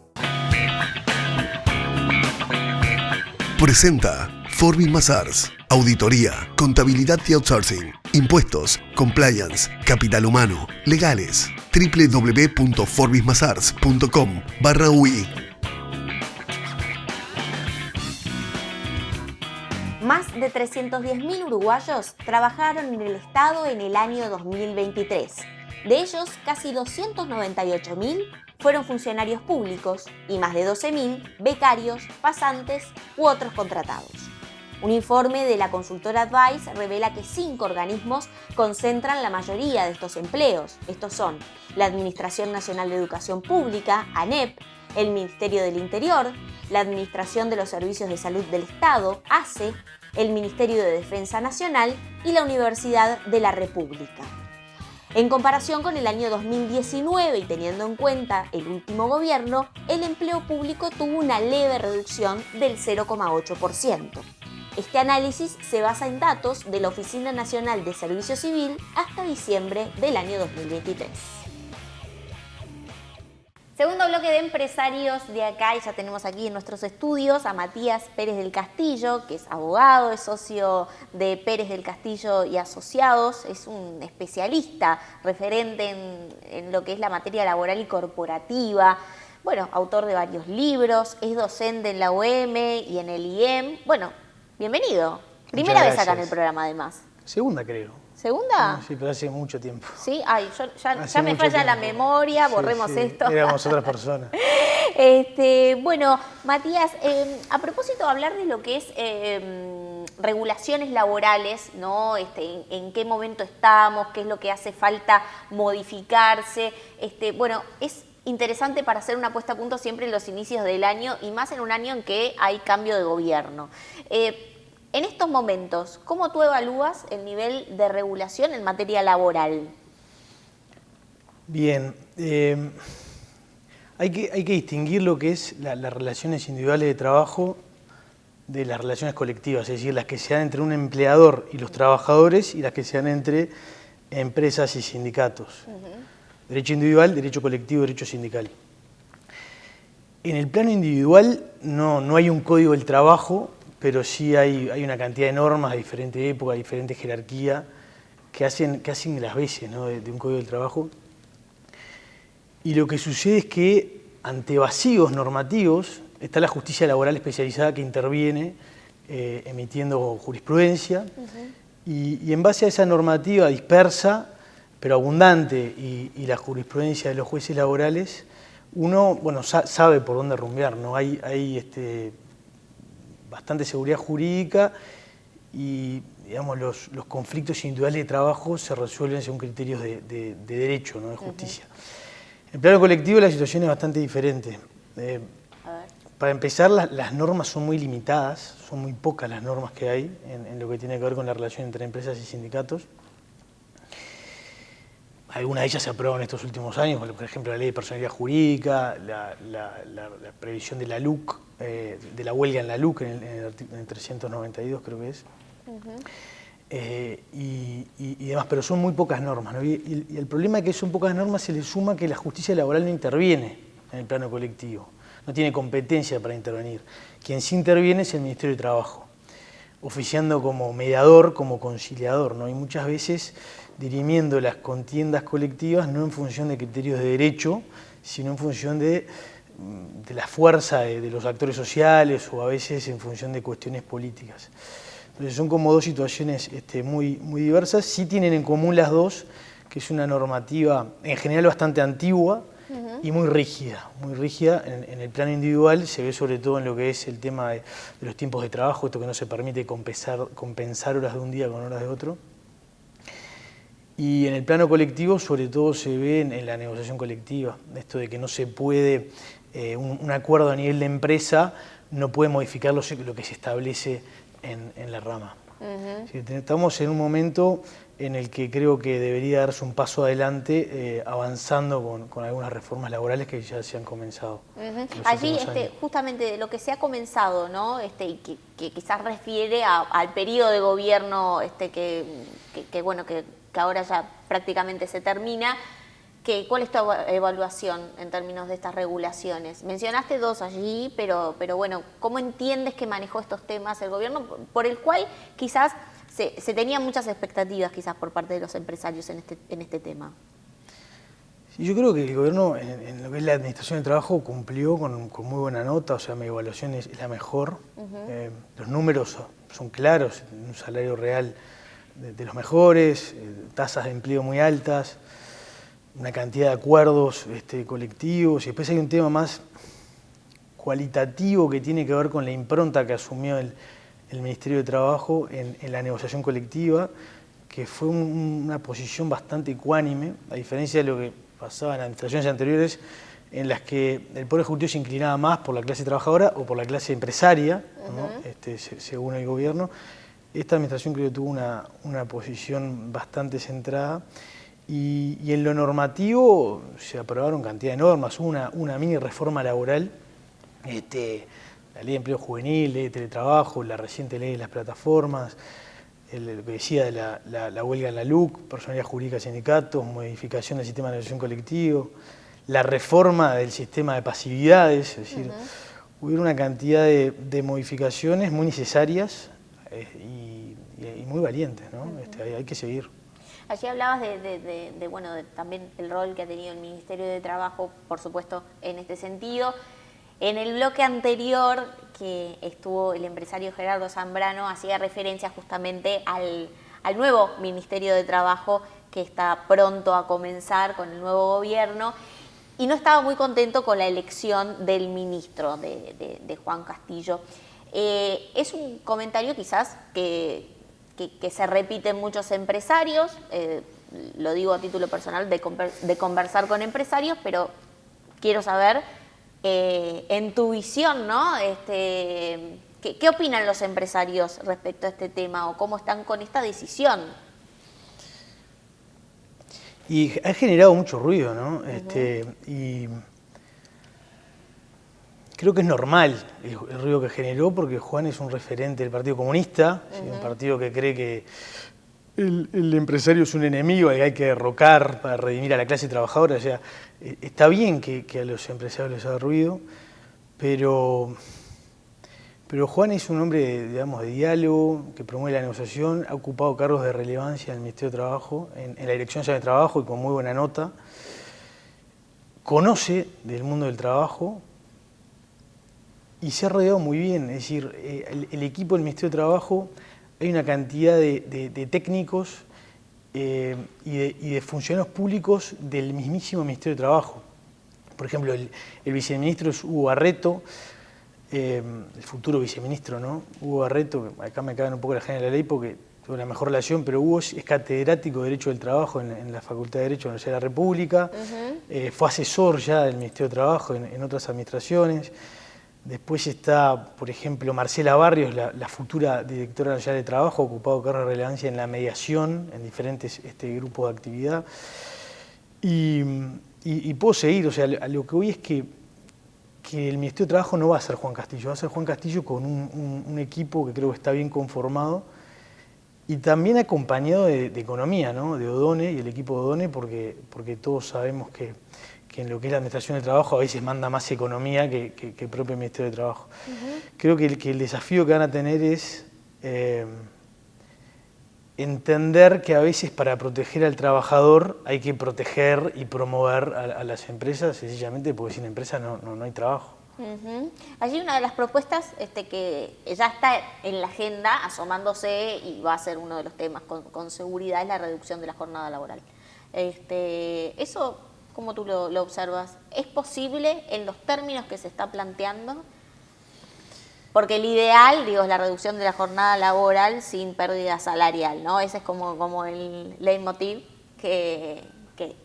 Presenta Forbis Mazars. Auditoría, contabilidad y outsourcing, impuestos, compliance, capital humano, legales. www.forbismazars.com/UI. Más de 310.000 uruguayos trabajaron en el Estado en el año 2023. De ellos, casi 298.000 fueron funcionarios públicos y más de 12.000 becarios, pasantes u otros contratados. Un informe de la consultora Advice revela que 5 organismos concentran la mayoría de estos empleos. Estos son la Administración Nacional de Educación Pública, ANEP, el Ministerio del Interior, la Administración de los Servicios de Salud del Estado, ACE, el Ministerio de Defensa Nacional y la Universidad de la República. En comparación con el año 2019 y teniendo en cuenta el último gobierno, el empleo público tuvo una leve reducción del 0,8%. Este análisis se basa en datos de la Oficina Nacional de Servicio Civil hasta diciembre del año 2023. Segundo bloque de empresarios de acá, y ya tenemos aquí en nuestros estudios a Matías Pérez del Castillo, que es abogado, es socio de Pérez del Castillo y Asociados, es un especialista, referente en lo que es la materia laboral y corporativa, bueno, autor de varios libros, es docente en la UM y en el IEM. Bueno, bienvenido. Primera vez acá en el programa, además. Segunda, creo. ¿Segunda? Sí, pero hace mucho tiempo. Sí, ay, ya me falla la memoria, borremos esto. Éramos otras personas. Bueno, Matías, a propósito de hablar de lo que es regulaciones laborales, ¿no? En qué momento estamos, qué es lo que hace falta modificarse. Bueno, es interesante para hacer una puesta a punto siempre en los inicios del año y más en un año en que hay cambio de gobierno. En estos momentos, ¿cómo tú evalúas el nivel de regulación en materia laboral? Bien, hay que distinguir lo que es las relaciones individuales de trabajo de las relaciones colectivas, es decir, las que se dan entre un empleador y los trabajadores y las que se dan entre empresas y sindicatos. Derecho individual, derecho colectivo, derecho sindical. En el plano individual no hay un código del trabajo, pero sí hay una cantidad de normas de diferente época, de diferente jerarquía, que hacen las veces, ¿no? de un código del trabajo. Y lo que sucede es que ante vacíos normativos está la justicia laboral especializada que interviene emitiendo jurisprudencia y en base a esa normativa dispersa pero abundante y la jurisprudencia de los jueces laborales, uno sabe por dónde rumbear, ¿no? Hay bastante seguridad jurídica y digamos, los conflictos individuales de trabajo se resuelven según criterios de derecho, ¿no? De justicia. En el plano colectivo la situación es bastante diferente. Para empezar, las normas son muy limitadas, son muy pocas las normas que hay en lo que tiene que ver con la relación entre empresas y sindicatos. Algunas de ellas se aprobaron en estos últimos años, por ejemplo la ley de personalidad jurídica, la previsión de la LUC, de la huelga en la LUC, en el 392 creo que es, y demás, pero son muy pocas normas, ¿no? Y el problema es que son pocas normas se le suma que la justicia laboral no interviene en el plano colectivo, no tiene competencia para intervenir. Quien sí interviene es el Ministerio de Trabajo, oficiando como mediador, como conciliador, ¿no? Y muchas veces dirimiendo las contiendas colectivas no en función de criterios de derecho, sino en función de la fuerza de los actores sociales o a veces en función de cuestiones políticas. Entonces son como dos situaciones muy diversas, sí tienen en común las dos, que es una normativa en general bastante antigua y muy rígida. En el plano individual se ve sobre todo en lo que es el tema de los tiempos de trabajo, esto que no se permite compensar horas de un día con horas de otro. Y en el plano colectivo, sobre todo, se ve en la negociación colectiva, esto de que no se puede, un acuerdo a nivel de empresa no puede modificar lo que se establece en la rama. Estamos en un momento en el que creo que debería darse un paso adelante avanzando con algunas reformas laborales que ya se han comenzado. Allí, justamente de lo que se ha comenzado, ¿no? Y que quizás refiere al periodo de gobierno que ahora ya prácticamente se termina, ¿cuál es tu evaluación en términos de estas regulaciones? Mencionaste dos allí, pero bueno, ¿cómo entiendes que manejó estos temas el gobierno, por el cual quizás se tenían muchas expectativas quizás por parte de los empresarios en este tema? Sí, yo creo que el gobierno, en lo que es la administración del trabajo, cumplió con muy buena nota, o sea, mi evaluación es la mejor. Los números son claros, un salario real de los mejores, tasas de empleo muy altas, una cantidad de acuerdos colectivos, y después hay un tema más cualitativo que tiene que ver con la impronta que asumió el Ministerio de Trabajo en la negociación colectiva, que fue una posición bastante ecuánime, a diferencia de lo que pasaba en administraciones anteriores, en las que el Poder Ejecutivo se inclinaba más por la clase trabajadora o por la clase empresaria, ¿no? Según el gobierno. Esta administración creo que tuvo una posición bastante centrada y en lo normativo se aprobaron cantidad de normas, una mini reforma laboral, la ley de empleo juvenil, ley de teletrabajo, la reciente ley de las plataformas, lo que decía de la huelga en la LUC, personalidad jurídica de sindicatos, modificación del sistema de negociación colectivo, la reforma del sistema de pasividades, es decir, hubo una cantidad de modificaciones muy necesarias y muy valientes, ¿no? Hay que seguir. Allí hablabas bueno, también el rol que ha tenido el Ministerio de Trabajo, por supuesto, en este sentido. En el bloque anterior, que estuvo el empresario Gerardo Zambrano, hacía referencia justamente al nuevo Ministerio de Trabajo que está pronto a comenzar con el nuevo gobierno, y no estaba muy contento con la elección del ministro, de Juan Castillo. Es un comentario quizás que se repite en muchos empresarios, lo digo a título personal, de conversar con empresarios, pero quiero saber, en tu visión, ¿no? ¿Qué opinan los empresarios respecto a este tema o cómo están con esta decisión? Y ha generado mucho ruido, ¿no? Y creo que es normal el ruido que generó, porque Juan es un referente del Partido Comunista, un partido que cree que el empresario es un enemigo al que hay que derrocar para redimir a la clase trabajadora. O sea, está bien que a los empresarios les haga ruido, pero Juan es un hombre, digamos, de diálogo, que promueve la negociación, ha ocupado cargos de relevancia en el Ministerio de Trabajo, en la Dirección Nacional de Trabajo, y con muy buena nota. Conoce del mundo del trabajo y se ha rodeado muy bien. Es decir, el equipo del Ministerio de Trabajo, hay una cantidad de técnicos y de funcionarios públicos del mismísimo Ministerio de Trabajo. Por ejemplo, el viceministro es Hugo Barreto, el futuro viceministro, ¿no? Hugo Barreto, acá me cagan un poco la gente de la ley porque tengo la mejor relación, pero Hugo es catedrático de Derecho del Trabajo en la Facultad de Derecho de la Universidad de la República, fue asesor ya del Ministerio de Trabajo en otras administraciones. Después está, por ejemplo, Marcela Barrios, la futura directora nacional de Trabajo, ha ocupado cargos de relevancia en la mediación, en diferentes grupos de actividad. Y puedo seguir, o sea, a lo que voy es que el Ministerio de Trabajo no va a ser Juan Castillo, va a ser Juan Castillo con un equipo que creo que está bien conformado y también acompañado de economía, ¿no? De Odone y el equipo de Odone, porque todos sabemos que en lo que es la Administración del Trabajo a veces manda más economía que el propio Ministerio de Trabajo. Creo que el desafío que van a tener es entender que a veces para proteger al trabajador hay que proteger y promover a las empresas, sencillamente porque sin empresa no hay trabajo. Allí una de las propuestas que ya está en la agenda, asomándose, y va a ser uno de los temas con seguridad, es la reducción de la jornada laboral. Eso, ¿cómo tú lo observas? ¿Es posible en los términos que se está planteando? Porque el ideal, digo, es la reducción de la jornada laboral sin pérdida salarial, ¿no? Ese es como el leitmotiv que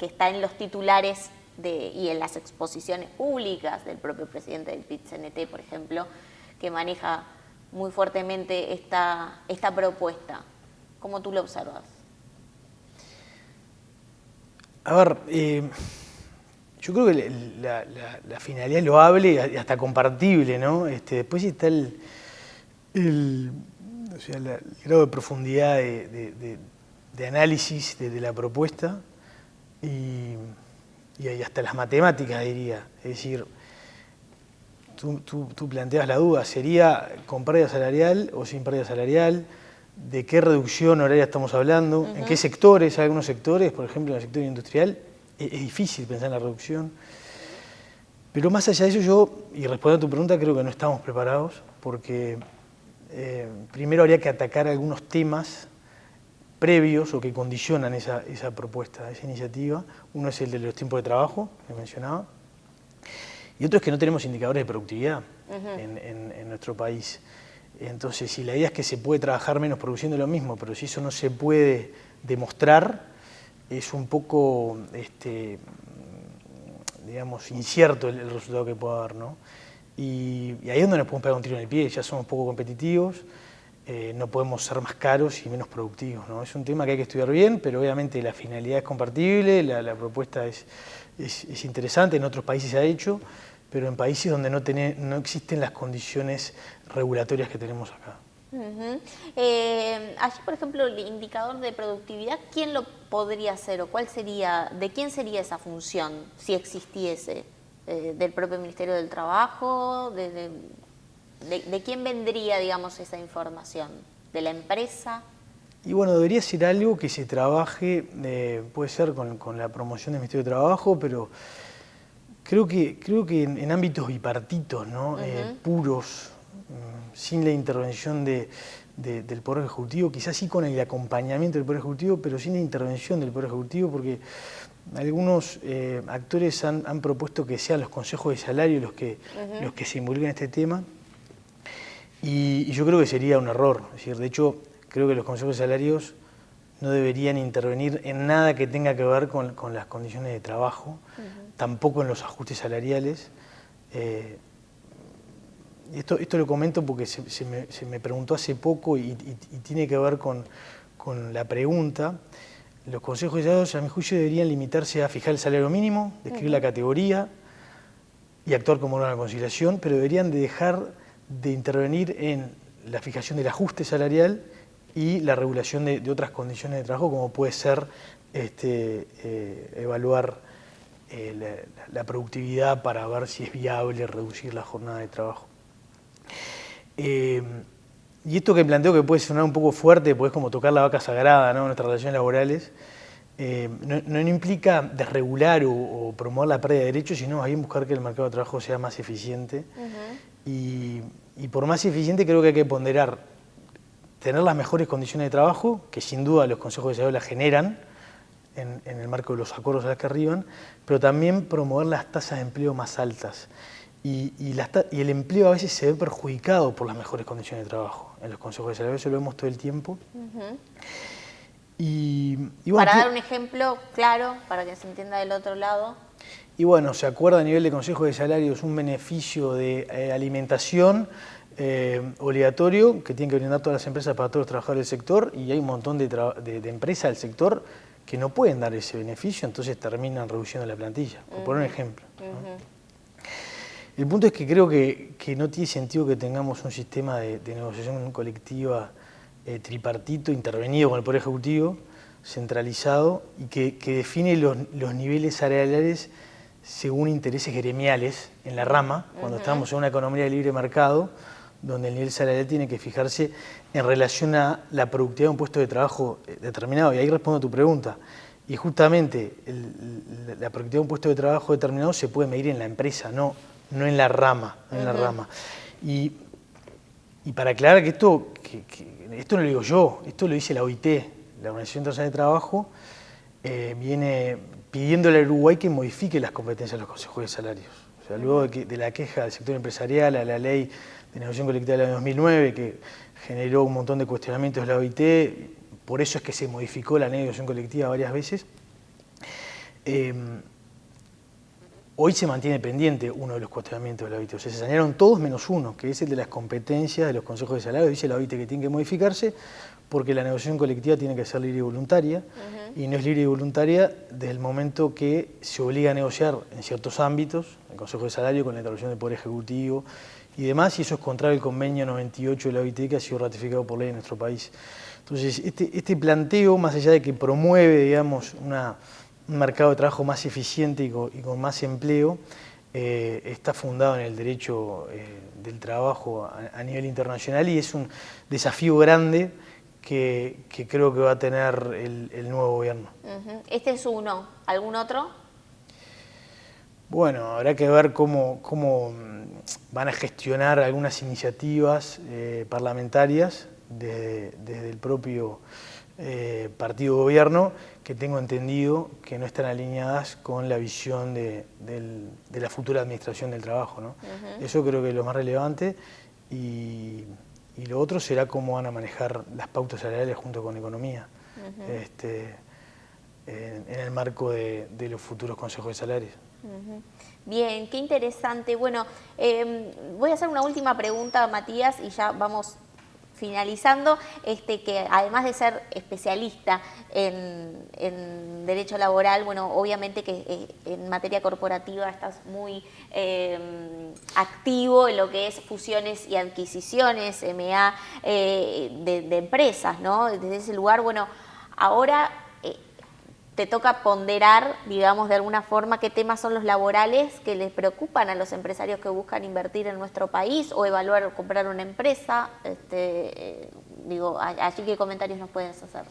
está en los titulares y en las exposiciones públicas del propio presidente del PIT-CNT, por ejemplo, que maneja muy fuertemente esta propuesta. ¿Cómo tú lo observas? A ver, yo creo que la finalidad es loable y hasta compartible, ¿no? Después está el grado de profundidad de análisis de la propuesta y hasta las matemáticas, diría. Es decir, tú planteas la duda, ¿sería con pérdida salarial o sin pérdida salarial? ¿De qué reducción horaria estamos hablando? ¿En qué sectores? Hay algunos sectores, por ejemplo, en el sector industrial, es difícil pensar en la reducción. Pero más allá de eso, y respondiendo a tu pregunta, creo que no estamos preparados, porque primero habría que atacar algunos temas previos o que condicionan esa propuesta, esa iniciativa. Uno es el de los tiempos de trabajo, que mencionaba, y otro es que no tenemos indicadores de productividad en nuestro país. Entonces, si la idea es que se puede trabajar menos produciendo lo mismo, pero si eso no se puede demostrar, es un poco, digamos, incierto el resultado que pueda dar, ¿no? Y ahí es donde nos podemos pegar un tiro en el pie, ya somos poco competitivos, no podemos ser más caros y menos productivos, ¿no? Es un tema que hay que estudiar bien, pero obviamente la finalidad es compartible, la propuesta es interesante, en otros países se ha hecho, pero en países donde no existen las condiciones regulatorias que tenemos acá. Allí, por ejemplo, el indicador de productividad, ¿quién lo podría ser o cuál sería, de quién sería esa función si existiese? ¿Del propio Ministerio del Trabajo? ¿De quién vendría, digamos, esa información? ¿De la empresa? Y bueno, debería ser algo que se trabaje, puede ser con la promoción del Ministerio de Trabajo, pero creo que en ámbitos bipartitos, ¿no? Puros, sin la intervención del Poder Ejecutivo, quizás sí con el acompañamiento del Poder Ejecutivo, pero sin la intervención del Poder Ejecutivo, porque algunos actores han propuesto que sean los consejos de salario los que se involucren en este tema, y yo creo que sería un error. Es decir, de hecho, creo que los consejos de salarios no deberían intervenir en nada que tenga que ver con las condiciones de trabajo, tampoco en los ajustes salariales. Esto lo comento porque se me preguntó hace poco y tiene que ver con la pregunta. Los consejos de salarios, a mi juicio, deberían limitarse a fijar el salario mínimo, describir la categoría y actuar como órgano de conciliación, pero deberían dejar de intervenir en la fijación del ajuste salarial y la regulación de otras condiciones de trabajo, como puede ser evaluar la productividad para ver si es viable reducir la jornada de trabajo. Y esto que planteo, que puede sonar un poco fuerte, porque es como tocar la vaca sagrada, ¿no?, en nuestras relaciones laborales, no implica desregular o promover la pérdida de derechos, sino más bien buscar que el mercado de trabajo sea más eficiente. Y por más eficiente creo que hay que ponderar tener las mejores condiciones de trabajo, que sin duda los consejos de salario las generan en el marco de los acuerdos a los que arriban, pero también promover las tasas de empleo más altas. Y el empleo a veces se ve perjudicado por las mejores condiciones de trabajo en los consejos de salario, eso lo vemos todo el tiempo. Y bueno, para dar un ejemplo claro, para que se entienda del otro lado. Y bueno, se acuerda a nivel de consejos de salarios un beneficio de alimentación obligatorio que tienen que brindar todas las empresas para todos los trabajadores del sector, y hay un montón de empresas del sector que no pueden dar ese beneficio, entonces terminan reduciendo la plantilla, por poner un ejemplo, ¿no? El punto es que creo que no tiene sentido que tengamos un sistema de negociación colectiva tripartito, intervenido con el Poder Ejecutivo, centralizado, y que define los niveles salariales según intereses gremiales en la rama, cuando estamos en una economía de libre mercado, donde el nivel salarial tiene que fijarse en relación a la productividad de un puesto de trabajo determinado. Y ahí respondo a tu pregunta. Y justamente la productividad de un puesto de trabajo determinado se puede medir en la empresa, no en la rama. Y para aclarar que esto no lo digo yo, esto lo dice la OIT, la Organización Internacional de Trabajo, viene pidiéndole al Uruguay que modifique las competencias de los consejos de salarios. O sea, luego de la queja del sector empresarial a la ley de negociación colectiva del año 2009, que generó un montón de cuestionamientos de la OIT, por eso es que se modificó la negociación colectiva varias veces. Hoy se mantiene pendiente uno de los cuestionamientos de la OIT. O sea, se sanearon todos menos uno, que es el de las competencias de los consejos de salario. Dice la OIT que tiene que modificarse porque la negociación colectiva tiene que ser libre y voluntaria, y no es libre y voluntaria desde el momento que se obliga a negociar en ciertos ámbitos, el Consejo de Salario con la intervención del Poder Ejecutivo y demás, y eso es contrario al convenio 98 de la OIT, que ha sido ratificado por ley en nuestro país. Entonces, este planteo, más allá de que promueve, digamos, un mercado de trabajo más eficiente y con más empleo, está fundado en el derecho del trabajo a nivel internacional, y es un desafío grande que creo que va a tener el nuevo gobierno. Este es uno. ¿Algún otro? Bueno, habrá que ver cómo van a gestionar algunas iniciativas parlamentarias desde el propio partido gobierno, que tengo entendido que no están alineadas con la visión de la futura administración del trabajo, ¿no? Eso creo que es lo más relevante, y lo otro será cómo van a manejar las pautas salariales junto con economía, en el marco de los futuros consejos de salarios. Bien, qué interesante. Bueno, voy a hacer una última pregunta, Matías, y ya vamos finalizando, que además de ser especialista en derecho laboral, bueno, obviamente que en materia corporativa estás muy activo en lo que es fusiones y adquisiciones, M&A, de empresas, ¿no? Desde ese lugar, bueno, ahora te toca ponderar, digamos, de alguna forma, qué temas son los laborales que les preocupan a los empresarios que buscan invertir en nuestro país o evaluar o comprar una empresa. Allí qué comentarios nos puedes hacer.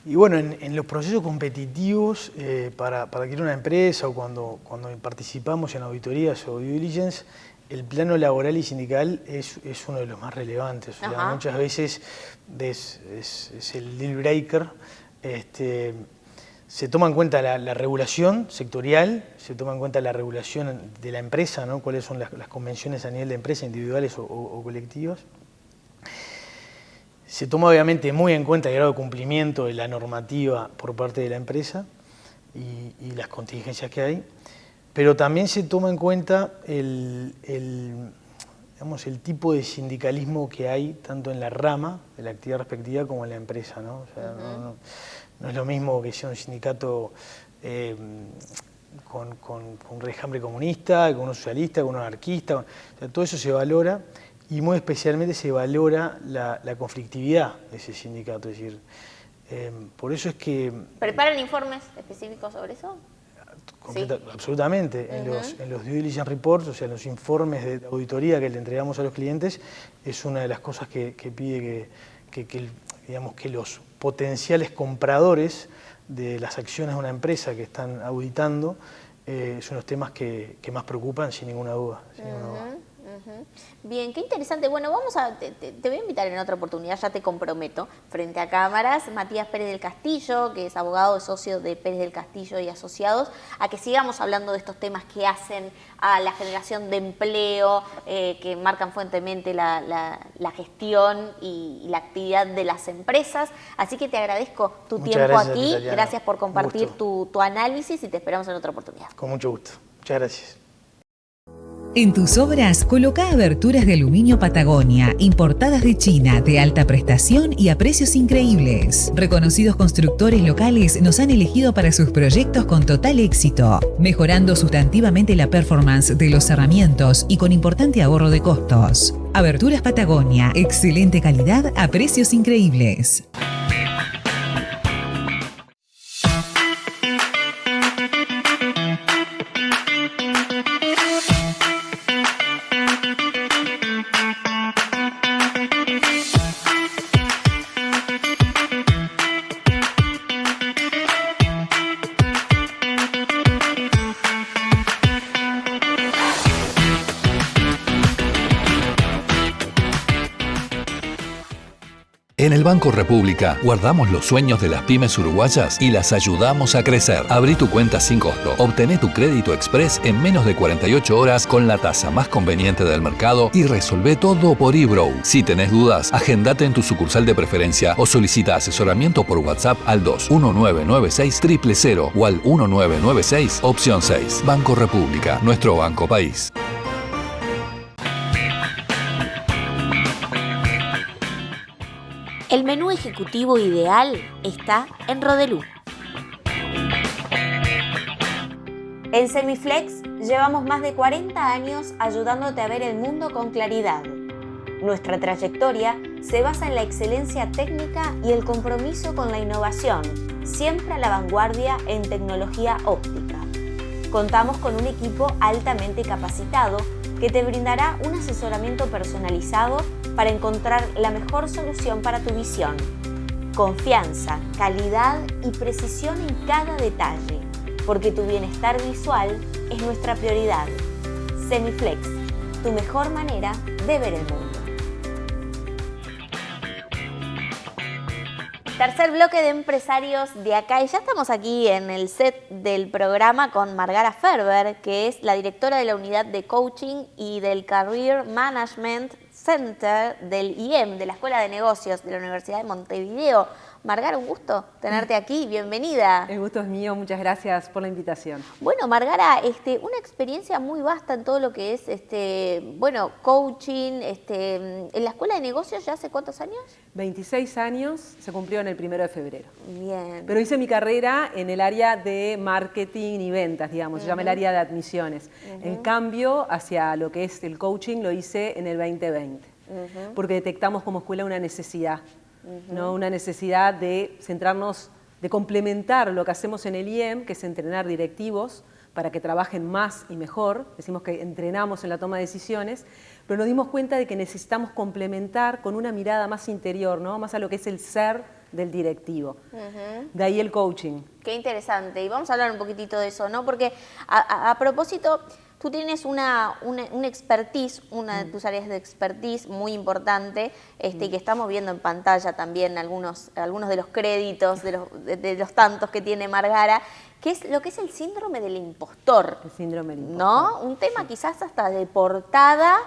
Y bueno, en los procesos competitivos para adquirir una empresa o cuando participamos en auditorías o due diligence, el plano laboral y sindical es uno de los más relevantes. O sea, muchas veces es el deal breaker. Se toma en cuenta la regulación sectorial, se toma en cuenta la regulación de la empresa, ¿no? Cuáles son las convenciones a nivel de empresa, individuales o colectivas. Se toma obviamente muy en cuenta el grado de cumplimiento de la normativa por parte de la empresa y las contingencias que hay, pero también se toma en cuenta el tipo de sindicalismo que hay tanto en la rama de la actividad respectiva como en la empresa, ¿no? O sea, no es lo mismo que sea un sindicato con un rejambre comunista, con uno socialista, con uno anarquista. O sea, todo eso se valora. Y muy especialmente se valora la conflictividad de ese sindicato. Es decir, por eso es que... ¿Preparan informes específicos sobre eso? Sí. Absolutamente. En los due diligence reports, o sea, en los informes de auditoría que le entregamos a los clientes, es una de las cosas que pide que los potenciales compradores de las acciones de una empresa que están auditando son los temas que más preocupan, sin ninguna duda. Bien, qué interesante. Bueno, te voy a invitar en otra oportunidad, ya te comprometo, frente a cámaras, Matías Pérez del Castillo, que es abogado y socio de Pérez del Castillo y Asociados, a que sigamos hablando de estos temas que hacen a la generación de empleo, que marcan fuertemente la gestión y la actividad de las empresas. Así que te agradezco tu tiempo aquí, gracias por compartir tu análisis y te esperamos en otra oportunidad. Con mucho gusto. Muchas gracias. En tus obras, coloca aberturas de aluminio Patagonia, importadas de China, de alta prestación y a precios increíbles. Reconocidos constructores locales nos han elegido para sus proyectos con total éxito, mejorando sustantivamente la performance de los cerramientos y con importante ahorro de costos. Aberturas Patagonia, excelente calidad a precios increíbles. En el Banco República guardamos los sueños de las pymes uruguayas y las ayudamos a crecer. Abrí tu cuenta sin costo. Obtené tu crédito express en menos de 48 horas con la tasa más conveniente del mercado y resolvé todo por eBrow. Si tenés dudas, agendate en tu sucursal de preferencia o solicita asesoramiento por WhatsApp al 21996 000 o al 1996 opción 6. Banco República, nuestro banco país. El menú ejecutivo ideal está en Rodelú. En Semiflex llevamos más de 40 años ayudándote a ver el mundo con claridad. Nuestra trayectoria se basa en la excelencia técnica y el compromiso con la innovación, siempre a la vanguardia en tecnología óptica. Contamos con un equipo altamente capacitado que te brindará un asesoramiento personalizado para encontrar la mejor solución para tu visión. Confianza, calidad y precisión en cada detalle, porque tu bienestar visual es nuestra prioridad. Semiflex, tu mejor manera de ver el mundo. Tercer bloque de empresarios de acá, y ya estamos aquí en el set del programa con Margara Ferber, que es la directora de la unidad de coaching y del Career Management Center del IEM, de la Escuela de Negocios de la Universidad de Montevideo. Margara, un gusto tenerte aquí, bienvenida. El gusto es mío, muchas gracias por la invitación. Bueno, Margara, una experiencia muy vasta en todo lo que es coaching, en la Escuela de Negocios, ¿ya hace cuántos años? 26 años, se cumplió en el 1 de febrero. Bien. Pero hice mi carrera en el área de marketing y ventas, digamos, se llama el área de admisiones. El cambio hacia lo que es el coaching lo hice en el 2020, porque detectamos como escuela una necesidad. ¿No? Una necesidad de centrarnos de complementar lo que hacemos en el IEM, que es entrenar directivos para que trabajen más y mejor. Decimos que entrenamos en la toma de decisiones, pero nos dimos cuenta de que necesitamos complementar con una mirada más interior, ¿no? Más a lo que es el ser del directivo. De ahí el coaching. Qué interesante. Y vamos a hablar un poquitito de eso, ¿no? Porque a propósito, tú tienes una expertise, una de tus áreas de expertise muy importante, y que estamos viendo en pantalla también algunos de los créditos, de los tantos que tiene Margara, que es lo que es el síndrome del impostor. El síndrome del impostor. ¿No? Un tema quizás hasta de portada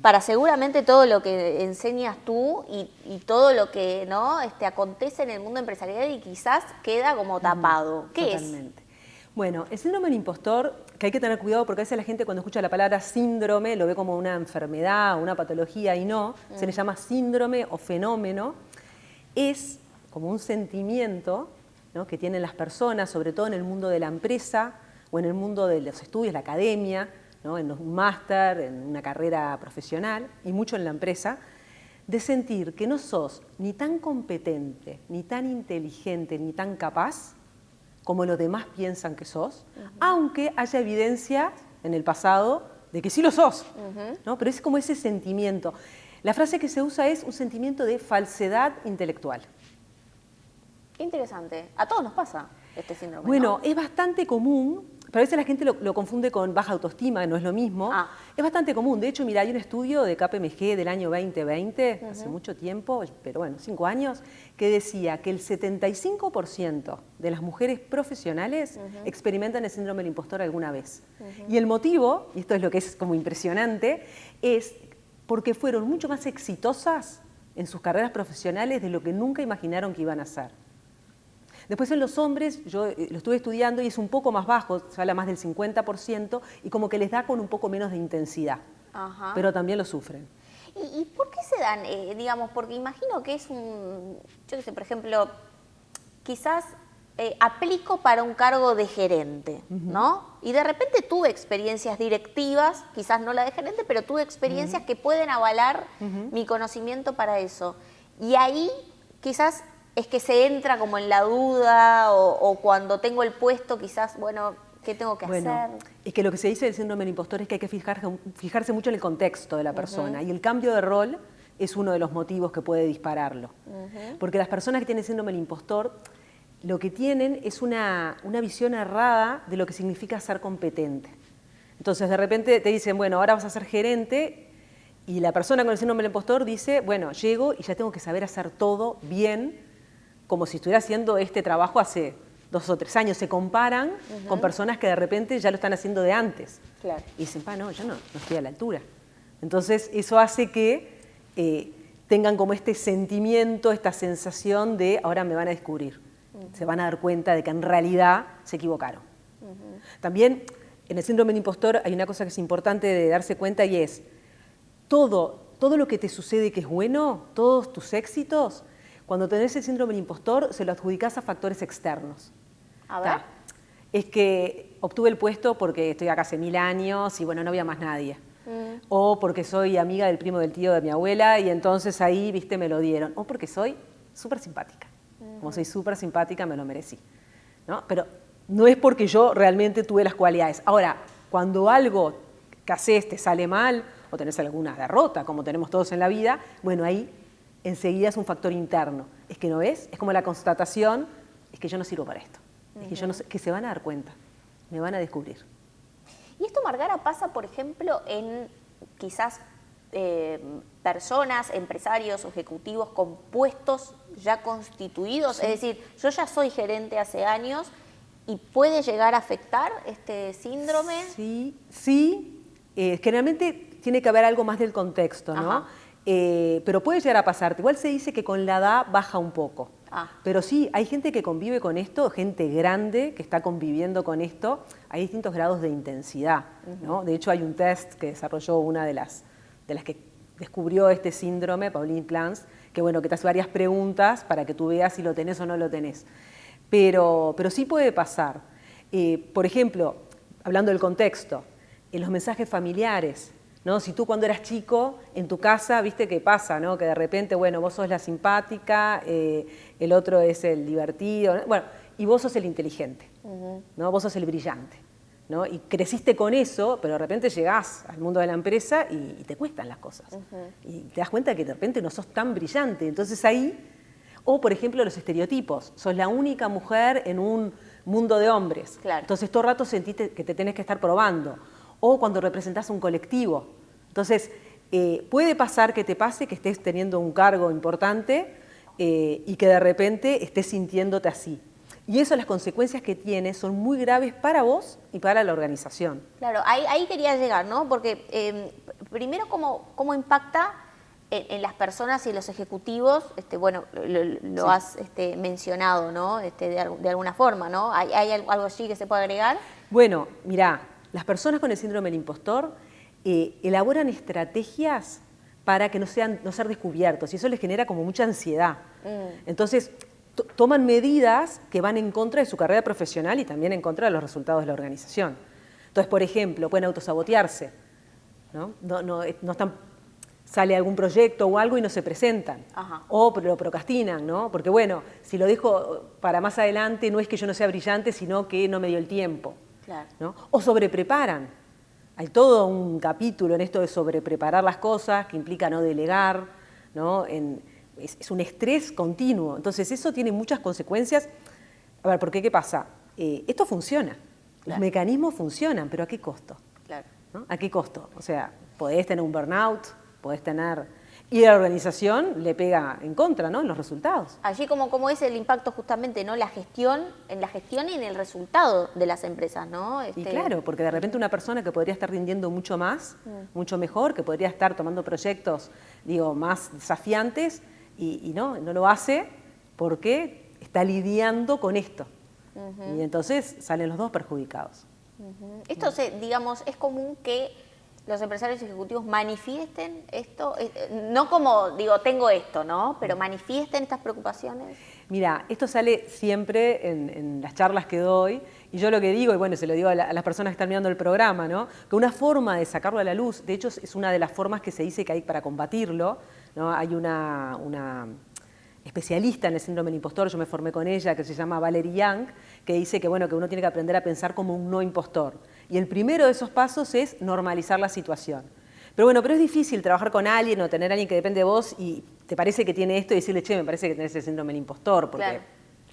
para seguramente todo lo que enseñas tú y todo lo que, ¿no? Acontece en el mundo empresarial y quizás queda como tapado. ¿Qué Totalmente. Bueno, el síndrome del impostor, que hay que tener cuidado porque a veces la gente cuando escucha la palabra síndrome lo ve como una enfermedad, una patología y no, se le llama síndrome o fenómeno, es como un sentimiento, ¿no?, que tienen las personas, sobre todo en el mundo de la empresa o en el mundo de los estudios, la academia, ¿no?, en un máster, en una carrera profesional y mucho en la empresa, de sentir que no sos ni tan competente, ni tan inteligente, ni tan capaz como los demás piensan que sos, aunque haya evidencia en el pasado de que sí lo sos, ¿no? Pero es como ese sentimiento. La frase que se usa es un sentimiento de falsedad intelectual. Qué interesante. A todos nos pasa este síndrome. Bueno, ¿no? es bastante común, pero a veces la gente lo confunde con baja autoestima, no es lo mismo. Es bastante común. De hecho, mira, hay un estudio de KPMG del año 2020, hace mucho tiempo, pero bueno, 5 años, que decía que el 75% de las mujeres profesionales experimentan el síndrome del impostor alguna vez. Y el motivo, y esto es lo que es como impresionante, es porque fueron mucho más exitosas en sus carreras profesionales de lo que nunca imaginaron que iban a ser. Después en los hombres, yo lo estuve estudiando y es un poco más bajo, se habla más del 50% y como que les da con un poco menos de intensidad, pero también lo sufren. ¿Y por qué se dan, digamos, porque imagino que es yo qué sé, por ejemplo, quizás aplico para un cargo de gerente, ¿no? Y de repente tuve experiencias directivas, quizás no la de gerente, pero tuve experiencias que pueden avalar mi conocimiento para eso. Y ahí quizás es que se entra como en la duda o cuando tengo el puesto quizás, bueno, ¿qué tengo que hacer? Es que lo que se dice del síndrome del impostor es que hay que fijarse mucho en el contexto de la persona y el cambio de rol es uno de los motivos que puede dispararlo. Porque las personas que tienen síndrome del impostor lo que tienen es una visión errada de lo que significa ser competente. Entonces de repente te dicen, bueno, ahora vas a ser gerente y la persona con el síndrome del impostor dice, bueno, llego y ya tengo que saber hacer todo bien, como si estuviera haciendo este trabajo hace 2 o 3 años. Se comparan con personas que de repente ya lo están haciendo de antes. Claro. Y dicen, no, yo no estoy a la altura. Entonces eso hace que tengan como este sentimiento, esta sensación de ahora me van a descubrir. Se van a dar cuenta de que en realidad se equivocaron. También en el síndrome del impostor hay una cosa que es importante de darse cuenta y es todo lo que te sucede que es bueno, todos tus éxitos, cuando tenés el síndrome del impostor, se lo adjudicás a factores externos. A ver. Es que obtuve el puesto porque estoy acá hace 1000 años y bueno, no había más nadie. O porque soy amiga del primo del tío de mi abuela y entonces ahí, viste, me lo dieron. O porque soy súper simpática. Como soy súper simpática, me lo merecí, ¿no? Pero no es porque yo realmente tuve las cualidades. Ahora, cuando algo que haces te sale mal o tenés alguna derrota, como tenemos todos en la vida, bueno, ahí enseguida es un factor interno. Es que no ves, es como la constatación, es que yo no sirvo para esto. Es que yo no sé, que se van a dar cuenta, me van a descubrir. Y esto, Margara, pasa, por ejemplo, en quizás personas, empresarios o ejecutivos con puestos ya constituidos. Es decir, yo ya soy gerente hace años y ¿puede llegar a afectar este síndrome? Sí. Generalmente tiene que haber algo más del contexto, ¿no? Pero puede llegar a pasarte. Igual se dice que con la edad baja un poco. Pero sí, hay gente que convive con esto, gente grande que está conviviendo con esto. Hay distintos grados de intensidad, ¿no? De hecho, hay un test que desarrolló una de las que descubrió este síndrome, Pauline Clance, que bueno, que te hace varias preguntas para que tú veas si lo tenés o no lo tenés. Pero sí puede pasar. Por ejemplo, hablando del contexto, en los mensajes familiares, ¿no? Si tú cuando eras chico, en tu casa, viste qué pasa, ¿no? Que de repente, bueno, vos sos la simpática, el otro es el divertido, ¿no? Bueno, y vos sos el inteligente, ¿no? Vos sos el brillante, ¿no? Y creciste con eso, pero de repente llegás al mundo de la empresa y te cuestan las cosas. Y te das cuenta que de repente no sos tan brillante. Entonces ahí, o por ejemplo los estereotipos, sos la única mujer en un mundo de hombres. Claro. Entonces todo el rato sentiste que te tenés que estar probando. O cuando representás un colectivo. Entonces, puede pasar que te pase que estés teniendo un cargo importante y que de repente estés sintiéndote así. Y eso, las consecuencias que tiene son muy graves para vos y para la organización. Claro, ahí quería llegar, ¿no? Porque primero, ¿cómo impacta en las personas y los ejecutivos? Bueno, lo has mencionado, ¿no? De alguna forma, ¿no? ¿Hay algo allí que se puede agregar? Bueno, mirá, las personas con el síndrome del impostor elaboran estrategias para que no ser descubiertos y eso les genera como mucha ansiedad. Entonces, toman medidas que van en contra de su carrera profesional y también en contra de los resultados de la organización. Entonces, por ejemplo, pueden autosabotearse, ¿no? Sale algún proyecto o algo y no se presentan. Ajá. O lo procrastinan, ¿no? Porque bueno, si lo dejo para más adelante no es que yo no sea brillante, sino que no me dio el tiempo. Claro. ¿No? O sobrepreparan. Hay todo un capítulo en esto de sobrepreparar las cosas, que implica no delegar, ¿no? Es un estrés continuo. Entonces eso tiene muchas consecuencias. A ver, ¿por qué? ¿Qué pasa? Esto funciona. Los mecanismos funcionan, pero ¿a qué costo? Claro. ¿No? ¿A qué costo? O sea, podés tener un burnout, podés tener... Y la organización le pega en contra, ¿no? En los resultados. Allí cómo es el impacto justamente, ¿no? En la gestión y en el resultado de las empresas, ¿no? Y claro, porque de repente una persona que podría estar rindiendo mucho más, mucho mejor, que podría estar tomando proyectos, más desafiantes, y no lo hace porque está lidiando con esto. Y entonces salen los dos perjudicados. Esto, digamos, es común que los empresarios ejecutivos manifiesten esto, no como, tengo esto, ¿no? Pero manifiesten estas preocupaciones. Mira, esto sale siempre en las charlas que doy, y yo lo que digo, y bueno, se lo digo a las personas que están mirando el programa, ¿no? Que una forma de sacarlo a la luz, de hecho es una de las formas que se dice que hay para combatirlo, ¿no? Hay una especialista en el síndrome del impostor, yo me formé con ella, que se llama Valerie Young, que dice que, bueno, que uno tiene que aprender a pensar como un no impostor. Y el primero de esos pasos es normalizar la situación. Pero es difícil trabajar con alguien o tener a alguien que depende de vos y te parece que tiene esto y decirle, che, me parece que tenés el síndrome del impostor, porque claro,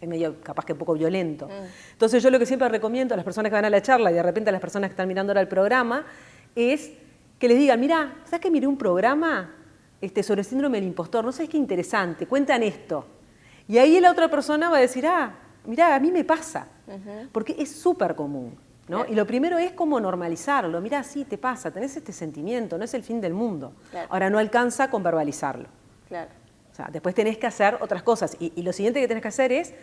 es medio, capaz que un poco violento. Entonces yo lo que siempre recomiendo a las personas que van a la charla y de repente a las personas que están mirando ahora el programa es que les digan, mirá, ¿sabes que miré un programa sobre el síndrome del impostor? No sabes qué interesante, cuentan esto. Y ahí la otra persona va a decir, mirá, a mí me pasa, porque es súper común. ¿No? Y lo primero es como normalizarlo. Mirá, sí, te pasa, tenés este sentimiento, no es el fin del mundo. Claro. Ahora, no alcanza con verbalizarlo. Claro. O sea, después tenés que hacer otras cosas. Y lo siguiente que tenés que hacer es,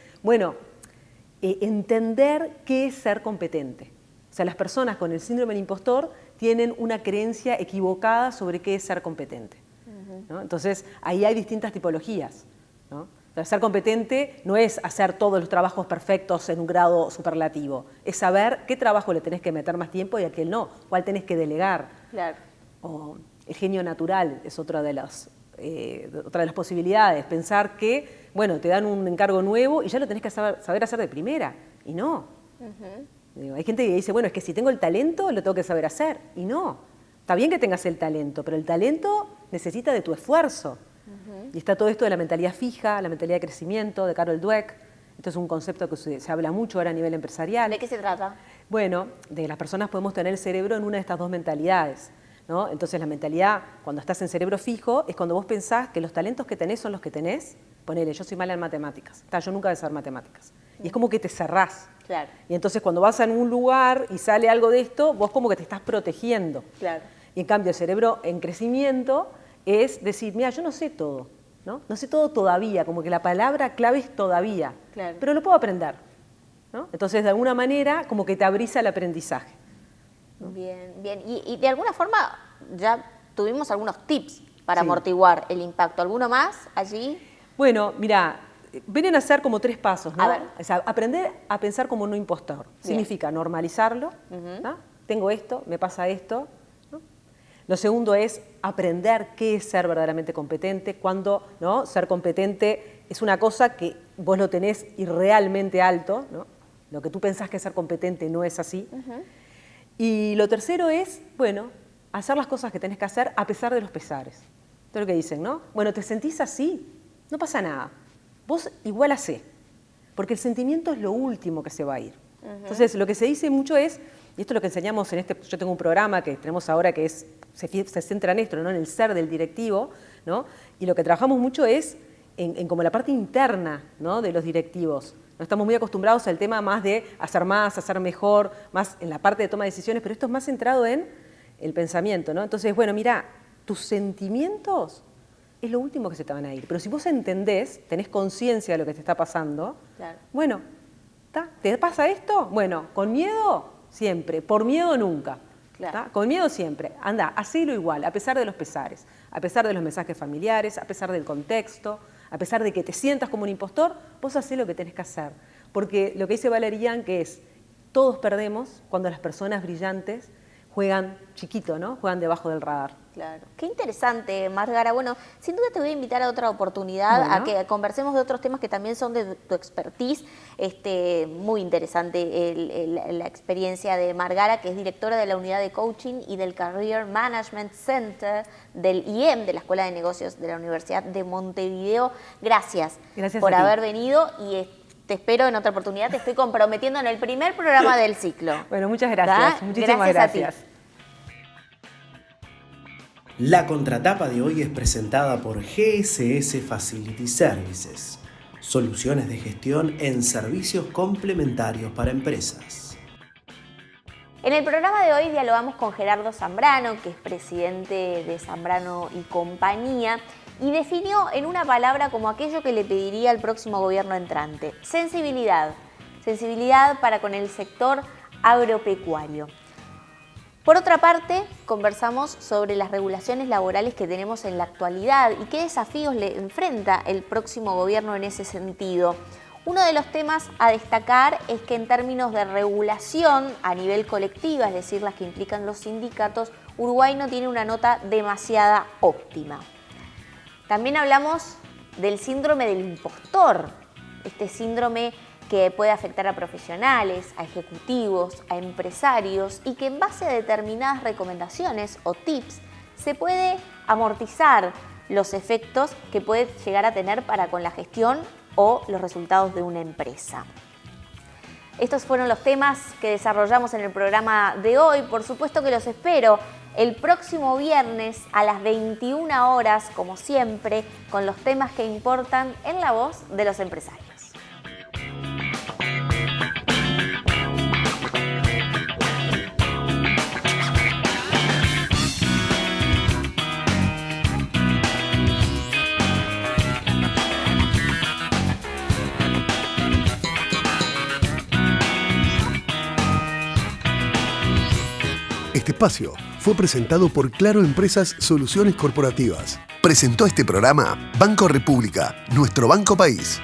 entender qué es ser competente. O sea, las personas con el síndrome del impostor tienen una creencia equivocada sobre qué es ser competente. ¿No? Entonces, ahí hay distintas tipologías, ¿no? Ser competente no es hacer todos los trabajos perfectos en un grado superlativo, es saber qué trabajo le tenés que meter más tiempo y a qué no, cuál tenés que delegar. Claro. O el genio natural es otra de las posibilidades, pensar que, te dan un encargo nuevo y ya lo tenés que saber hacer de primera, y no. Hay gente que dice, es que si tengo el talento lo tengo que saber hacer, y no. Está bien que tengas el talento, pero el talento necesita de tu esfuerzo. Y está todo esto de la mentalidad fija, la mentalidad de crecimiento, de Carol Dweck. Esto es un concepto que se habla mucho ahora a nivel empresarial. ¿De qué se trata? Bueno, de que las personas podemos tener el cerebro en una de estas dos mentalidades, ¿no? Entonces la mentalidad, cuando estás en cerebro fijo, es cuando vos pensás que los talentos que tenés son los que tenés. Ponele, yo soy mala en matemáticas. Yo nunca voy a saber matemáticas. Y es como que te cerrás. Claro. Y entonces cuando vas a un lugar y sale algo de esto, vos como que te estás protegiendo. Claro. Y en cambio el cerebro en crecimiento es decir, mira, yo no sé todo, ¿no? No sé todo todavía, como que la palabra clave es todavía, claro, pero lo puedo aprender, ¿no? Entonces, de alguna manera, como que te abrís al aprendizaje, ¿no? Bien, bien. Y de alguna forma ya tuvimos algunos tips para amortiguar el impacto. ¿Alguno más allí? Bueno, mira, vienen a ser como 3 pasos, ¿no? A ver. O sea, aprender a pensar como no impostor. Significa normalizarlo, ¿no? Tengo esto, me pasa esto, ¿no? Lo segundo es aprender qué es ser verdaderamente competente, cuando, ¿no?, ser competente es una cosa que vos lo tenés irrealmente alto, ¿no? Lo que tú pensás que es ser competente no es así. Y lo tercero es, bueno, hacer las cosas que tenés que hacer a pesar de los pesares. Esto es lo que dicen, ¿no? Bueno, ¿te sentís así? No pasa nada. Vos igual hacé, porque el sentimiento es lo último que se va a ir. Entonces, lo que se dice mucho es, y esto es lo que enseñamos en yo tengo un programa que tenemos ahora que se centra en esto, ¿no?, en el ser del directivo, ¿no? Y lo que trabajamos mucho es en como la parte interna, ¿no?, de los directivos. No estamos muy acostumbrados al tema más de hacer más, hacer mejor, más en la parte de toma de decisiones, pero esto es más centrado en el pensamiento, ¿no? Entonces, bueno, mira, tus sentimientos es lo último que se te van a ir. Pero si vos entendés, tenés conciencia de lo que te está pasando, claro, bueno, ¿te pasa esto? Bueno, ¿con miedo? Siempre. ¿Por miedo? Nunca. Claro. Con miedo siempre. Anda, hacelo igual, a pesar de los pesares, a pesar de los mensajes familiares, a pesar del contexto, a pesar de que te sientas como un impostor, vos hacés lo que tenés que hacer. Porque lo que dice Valerian, que es, todos perdemos cuando las personas brillantes juegan chiquito, ¿no? Juegan debajo del radar. Claro. Qué interesante, Margara. Bueno, sin duda te voy a invitar a otra oportunidad, a que conversemos de otros temas que también son de tu expertise. Muy interesante la experiencia de Margara, que es directora de la unidad de coaching y del Career Management Center del IEM, de la Escuela de Negocios de la Universidad de Montevideo. Gracias por haber venido y te espero en otra oportunidad. Te estoy comprometiendo en el primer programa del ciclo. Bueno, muchas gracias. Muchísimas gracias. La contratapa de hoy es presentada por GSS Facility Services, soluciones de gestión en servicios complementarios para empresas. En el programa de hoy dialogamos con Gerardo Zambrano, que es presidente de Zambrano y Compañía, y definió en una palabra como aquello que le pediría al próximo gobierno entrante: sensibilidad. Sensibilidad para con el sector agropecuario. Por otra parte, conversamos sobre las regulaciones laborales que tenemos en la actualidad y qué desafíos le enfrenta el próximo gobierno en ese sentido. Uno de los temas a destacar es que en términos de regulación a nivel colectiva, es decir, las que implican los sindicatos, Uruguay no tiene una nota demasiado óptima. También hablamos del síndrome del impostor, este síndrome que puede afectar a profesionales, a ejecutivos, a empresarios y que en base a determinadas recomendaciones o tips se puede amortizar los efectos que puede llegar a tener para con la gestión o los resultados de una empresa. Estos fueron los temas que desarrollamos en el programa de hoy. Por supuesto que los espero el próximo viernes a las 21 horas, como siempre, con los temas que importan en la voz de los empresarios. Este espacio fue presentado por Claro Empresas Soluciones Corporativas. Presentó este programa Banco República, nuestro banco país.